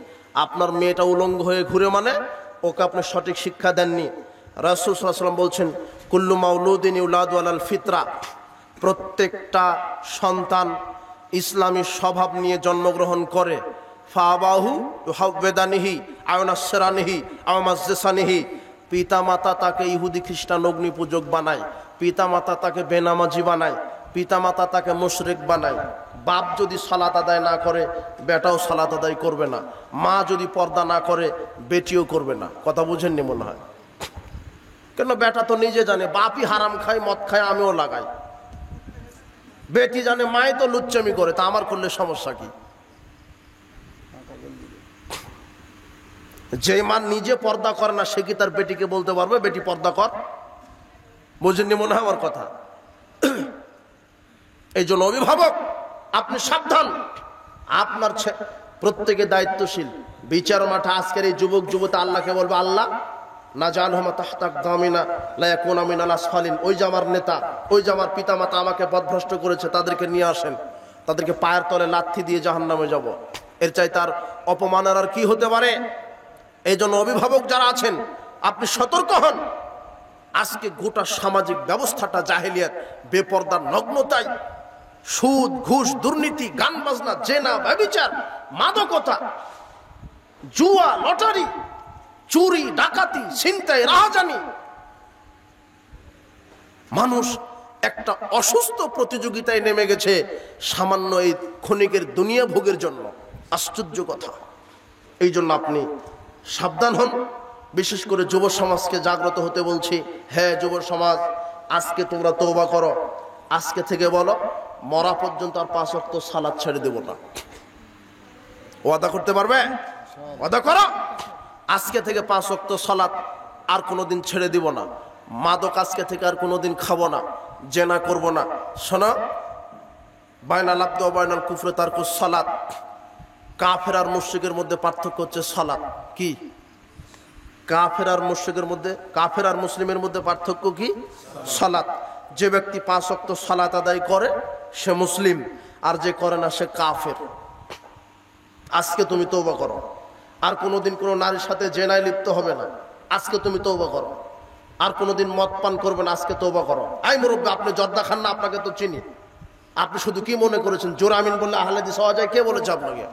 আপনার মেয়েটা উলঙ্গ হয়ে ঘুরে মানে ওকে আপনি সঠিক শিক্ষা দেননি। রাসূল সাল্লাল্লাহু আলাইহি ওয়াসাল্লাম বলছেন, কুল্লু মাউলুদিন ইউলাদু আলাল ফিতরা, প্রত্যেকটা সন্তান ইসলামী স্বভাব নিয়ে জন্মগ্রহণ করে। ফাবাহু ইউহাওবিদানিহি আও নাসরানিহি আও মাজসানিহি, পিতা মাতা তাকে ইহুদি খ্রিস্টান অগ্নি পূজক বানায়, পিতা মাতা তাকে বেনামাজি বানায়, পিতা মাতা তাকে মুশরিক বানায়। বাপ যদি সালাত আদায় না করে বেটাও সালাত আদায় করবে না, মা যদি পর্দা না করে বেটিও করবে না। কথা বুঝেননি মনে হয়? কেন, বেটা তো নিজে জানে বাপই হারাম খায়, মদ খায়, আমিও লাগাই। বেটি জানে মাই তো লুচ্চামি করে, তা আমার করলে সমস্যা কি? যে মা নিজে পর্দা করে না সে কি তার বেটিকে বলতে পারবে বেটি পর্দা কর? বুঝেননি মনে হয় আমার কথা? এই জন্য অভিভাবক আপনি সাবধান। আপনার প্রত্যেকে দায়িত্বশীল। বিচার মাঠে আজকের এই যুবক যুবতী আল্লাহকে বলবে, আল্লাহ নাজালহুমা তাহতা আকদামিনা লা ইয়াকুনা মিনাল আসফালিন, ওই যে আমার নেতা, ওই যে আমার পিতামাতা আমাকে পথভ্রষ্ট করেছে, তাদেরকে নিয়ে আসেন, তাদেরকে পায়ের তলে লাথি দিয়ে জাহান্নামে যাব। এর চাই তার অপমানের আর কি হতে পারে? এই জন্য অভিভাবক যারা আছেন আপনি সতর্ক হন। আজকে গোটা সামাজিক ব্যবস্থাটা জাহেলিয়াত, বেপরদার নগ্নতায়, সুদ ঘুষ দুর্নীতি, গান বাজনা, জেনা ব্যভিচার, মাদকতা, জুয়া, লটারি, চুরি ডাকাতি, ছিনতাই, রাহাজানি। মানুষ একটা অসুস্থ প্রতিযোগিতায় নেমে গেছে সামান্য এই ক্ষণিকের দুনিয়া ভোগের জন্য। আশ্চর্য কথা। এই জন্য আপনি সাবধান হন। বিশেষ করে যুব সমাজকে জাগ্রত হতে বলছি। হ্যাঁ যুব সমাজ, আজকে তোমরা তওবা করো। আজকে থেকে বলো, মরা পর্যন্ত আর 5 ওয়াক্ত সালাত ছেড়ে দেব না। ওয়াদা করতে পারবে? ওয়াদা করো। আজকে থেকে 5 ওয়াক্ত সালাত আর কোনোদিন ছেড়ে দিব না। মাদক আজকে থেকে আর কোনোদিন খাবো না। জেনা করব না। শোনো, বাইনাল আবদ ওয়া বাইনাল কুফর তারকুস সালাত। কাফের আর মুশরিকের মধ্যে পার্থক্য হচ্ছে সালাত। কি? কাফের আর মুশরিকের মধ্যে, কাফের আর মুসলিমের মধ্যে পার্থক্য কি? সালাত। যে ব্যক্তি 5 ওয়াক্ত সালাত আদায় করে সে মুসলিম, আর যে করে না সে কাফের। আজকে তুমি তওবা করো। আর কোনোদিন কোনো নারীর সাথে জেনায় লিপ্ত হবে না। আজকে তুমি তওবা করো। আর কোনোদিন মদ পান করবে না। আজকে তওবা করো। আই মুরব্বি, আপনি জর্দা খান না, আপনাকে তো চিনি। আপনি শুধু কি মনে করেছেন জোরে আমিন বললে আহলে হাদিস হওয়া যায়? কে বলেছে আপনাকে?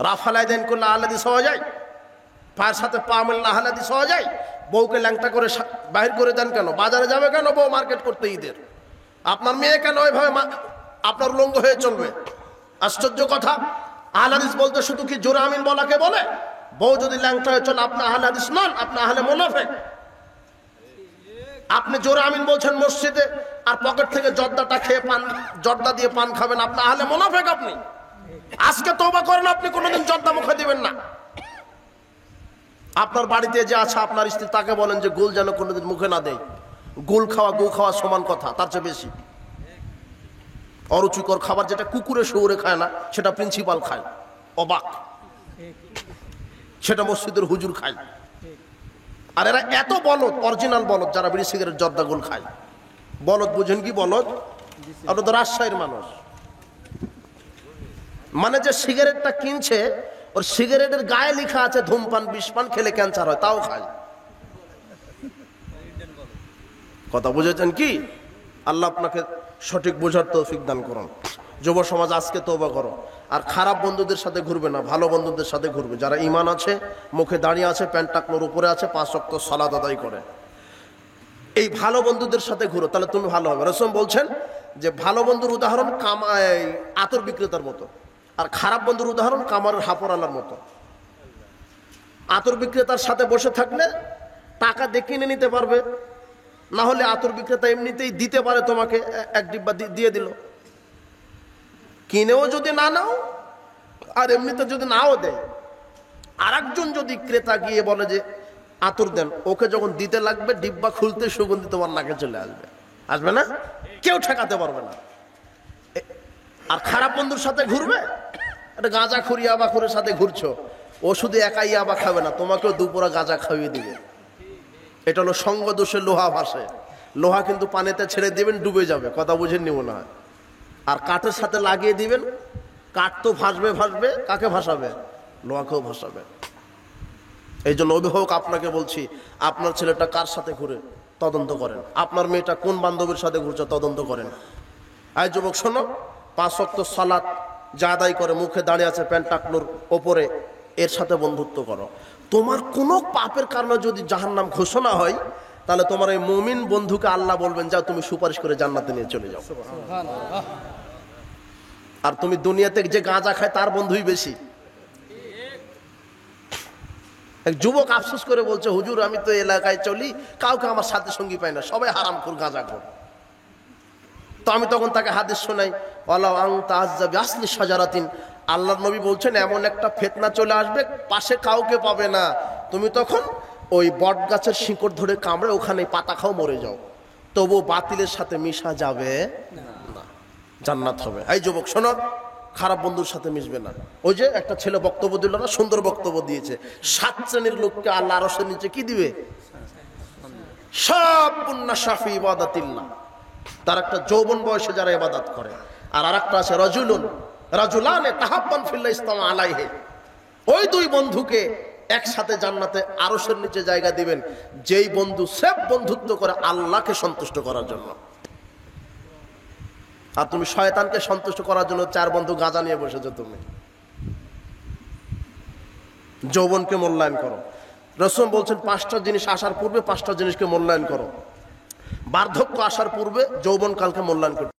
রাফালাই দেন করলে আহলে হাদিস হওয়া যায়? পায়ের সাথে পা মেললে আহলে হাদিস হওয়া যায়? বউকে ল্যাংটা করে বাহির করে দেন কেন? বাজারে যাবে কেন বউ মার্কেট করতে ঈদের? আপনার মেয়ে কেন ওইভাবে আপনার উলঙ্গ হয়ে চলবে? আশ্চর্য কথা। আহলে হাদিস বলতে শুধু কি জোরে আমিন বলাকে বলে? বউ যদি ল্যাংটা হয়ে চলে আপনি আহলে হাদিস নন, আপনি আহলে মুনাফিক। আপনি জোরে আমিন বলছেন মসজিদে আর পকেট থেকে জর্দাটা খেয়ে জর্দা দিয়ে পান খাবেন, আপনি আহলে মুনাফিক। আপনি আজকে তওবা করেন, আপনি কোনোদিন জর্দা মুখে দিবেন না। আপনার বাড়িতে যে আছে আপনার স্ত্রী, তাকে বলেন যে গুল যেন কোনোদিন মুখে না দেয়। গুল খাওয়া গু খাওয়া সমান কথা, তার চেয়ে বেশি। অরুচিকর খাবার যেটা কুকুরে শুয়োরে খায় না সেটা প্রিন্সিপাল খায়, অবাক। সেটা মসজিদের হুজুর খায়। আর এরা এত বলদ, অরিজিনাল বলদ, যারা বিড়ি সিগারেট জর্দা গুল খায়। বলদ বুঝেন কি বলদ? আপনার তো রাজশাহীর মানুষ। মানে যে সিগারেটটা কিনছে ওর সিগারেটের গায়ে লেখা আছে ধূমপান বিষপান খেলে ক্যান্সার হয়, তাও খায়। কথা বুঝেছেন কি? আল্লাহ আপনাকে সঠিক বোঝার তৌফিক দান করুন। যুব সমাজ আজকে তওবা করো। আর খারাপ বন্ধুদের সাথে ঘুরবে না, ভালো বন্ধুদের সাথে ঘুরবে। যারা ঈমান আছে, মুখে দাঁড়িয়ে আছে, প্যান্ট টাকনোর উপরে আছে, 5 ওয়াক্ত সালাত আদায় করে, এই ভালো বন্ধুদের সাথে ঘুরো, তাহলে তুমি ভালো হবে। রাসূল বলছেন যে ভালো বন্ধুর উদাহরণ আতর বিক্রেতার মতো, আর খারাপ বন্ধুর উদাহরণ কামারের হাপড়ালার মতো। আতর বিক্রেতার সাথে বসে থাকলে টাকা দেখে নিতে পারবে, না হলে আতর বিক্রেতা এমনিতেই দিতে পারে তোমাকে, 1 ডিব্বা দিয়ে দিল। কিনেও যদি না নাও আর এমনিতে যদি নাও দেয়, আর একজন যদি ক্রেতা গিয়ে বলে যে আতর দেন, ওকে যখন দিতে লাগবে ডিব্বা খুলতে সুগন্ধি তোমার নাকে চলে আসবে। আসবে না? কেউ ঠেকাতে পারবে না। আর খারাপ বন্ধুর সাথে ঘুরবে, একটা গাঁজা খুরি আবাখুরের সাথে ঘুরছো, ও শুধু একাই আবা খাবে না, তোমাকেও দুপুরা গাঁজা খাইয়ে দিবে। এটা হলো সঙ্গ দোষে লোহা ভাসে। লোহা কিন্তু পানিতে ছেড়ে দিবেন, ডুবে যাবে। কথা বুঝেননি মনে হয়? আর কাঠের সাথে লাগিয়ে দিবেন, কাঠ তো ভাসবে ভাসবে, কাকে ভাসাবে? লোহাকেও ভাসাবে। এই জন্য অভিভাবক আপনাকে বলছি, আপনার ছেলেটা কার সাথে ঘুরে তদন্ত করেন, আপনার মেয়েটা কোন বান্ধবীর সাথে ঘুরছে তদন্ত করেন। আই যুবক শোনো, 5 ওয়াক্ত সালাত যা আদায় করে মুখে দাঁড়িয়ে আছে প্যান্ট টাকনুর ওপরে, এর সাথে বন্ধুত্ব করো। তোমার কোনো পাপের কারণে যদি জাহান্নাম ঘোষণা হয়, তাহলে তোমার এই মুমিন বন্ধুকে আল্লাহ বলবেন যাও তুমি সুপারিশ করে জান্নাতে নিয়ে চলে যাও। আর তুমি দুনিয়াতে যে গাঁজা খায় তার বন্ধুই বেশি। এক যুবক আফসোস করে বলছে, হুজুর আমি তো এলাকায় চলি, কাউকে আমার সাথে সঙ্গী পাই না, সবাই হারামখোর গাঁজাখোর। তো আমি তখন তাকে হাদিস শোনাই, ওয়ালাউ আনতা আযযা বিআসলি শাজারাতিন, আল্লাহর নবী বলছেন এমন একটা ফিতনা চলে আসবে পাশে কাউকে পাবে না, তুমি তখন ওই বট গাছের শিকড় ধরে কামড়ে ওখানে পাতা খাও, মরে যাও, তবু বাতিলের সাথে মিশা যাবে না, জান্নাত হবে। এই যুবক শোনো, খারাপ বন্ধুর সাথে মিশবে না। ওই যে একটা ছেলে বক্তব্য দিল না, সুন্দর বক্তব্য দিয়েছে, 7 শ্রেণীর লোককে আল্লাহ আরশের নিচে কি দিবে? শাবুন শাফি ইবাদাতিল্লাহ, তার একটা যৌবন বয়সে যারা ইবাদত করে। আর আরেকটা আছে রাজুলানে তাহাব্বান ফিল্লাহ ইসতামা আলাইহি, ওই দুই বন্ধুকে একসাথে জান্নাতে আরশের নিচে জায়গা দিবেন, যেই বন্ধু সেফ বন্ধুত্ব করে আল্লাহকে সন্তুষ্ট করার জন্য। আর তুমি শয়তানকে সন্তুষ্ট করার জন্য 4 বন্ধু গাঁজা নিয়ে বসেছো। তুমি যৌবনকে মূল্যায়ন করো। রাসূল বলছেন 5টা জিনিস আসার পূর্বে 5টা জিনিসকে মূল্যায়ন করো। বার্ধক্য আসার পূর্বে যৌবনকালকে মূল্যায়ন করো।